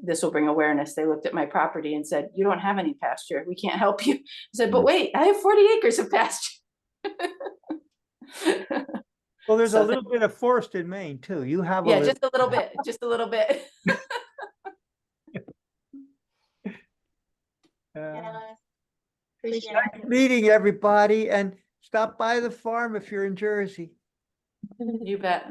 this will bring awareness. They looked at my property and said, "You don't have any pasture. We can't help you." I said, "But wait, I have 40 acres of pasture." Well, there's a little bit of forest in Maine too. You have yeah, just a little bit, just a little bit. Nice meeting everybody, and stop by the farm if you're in Jersey. You bet.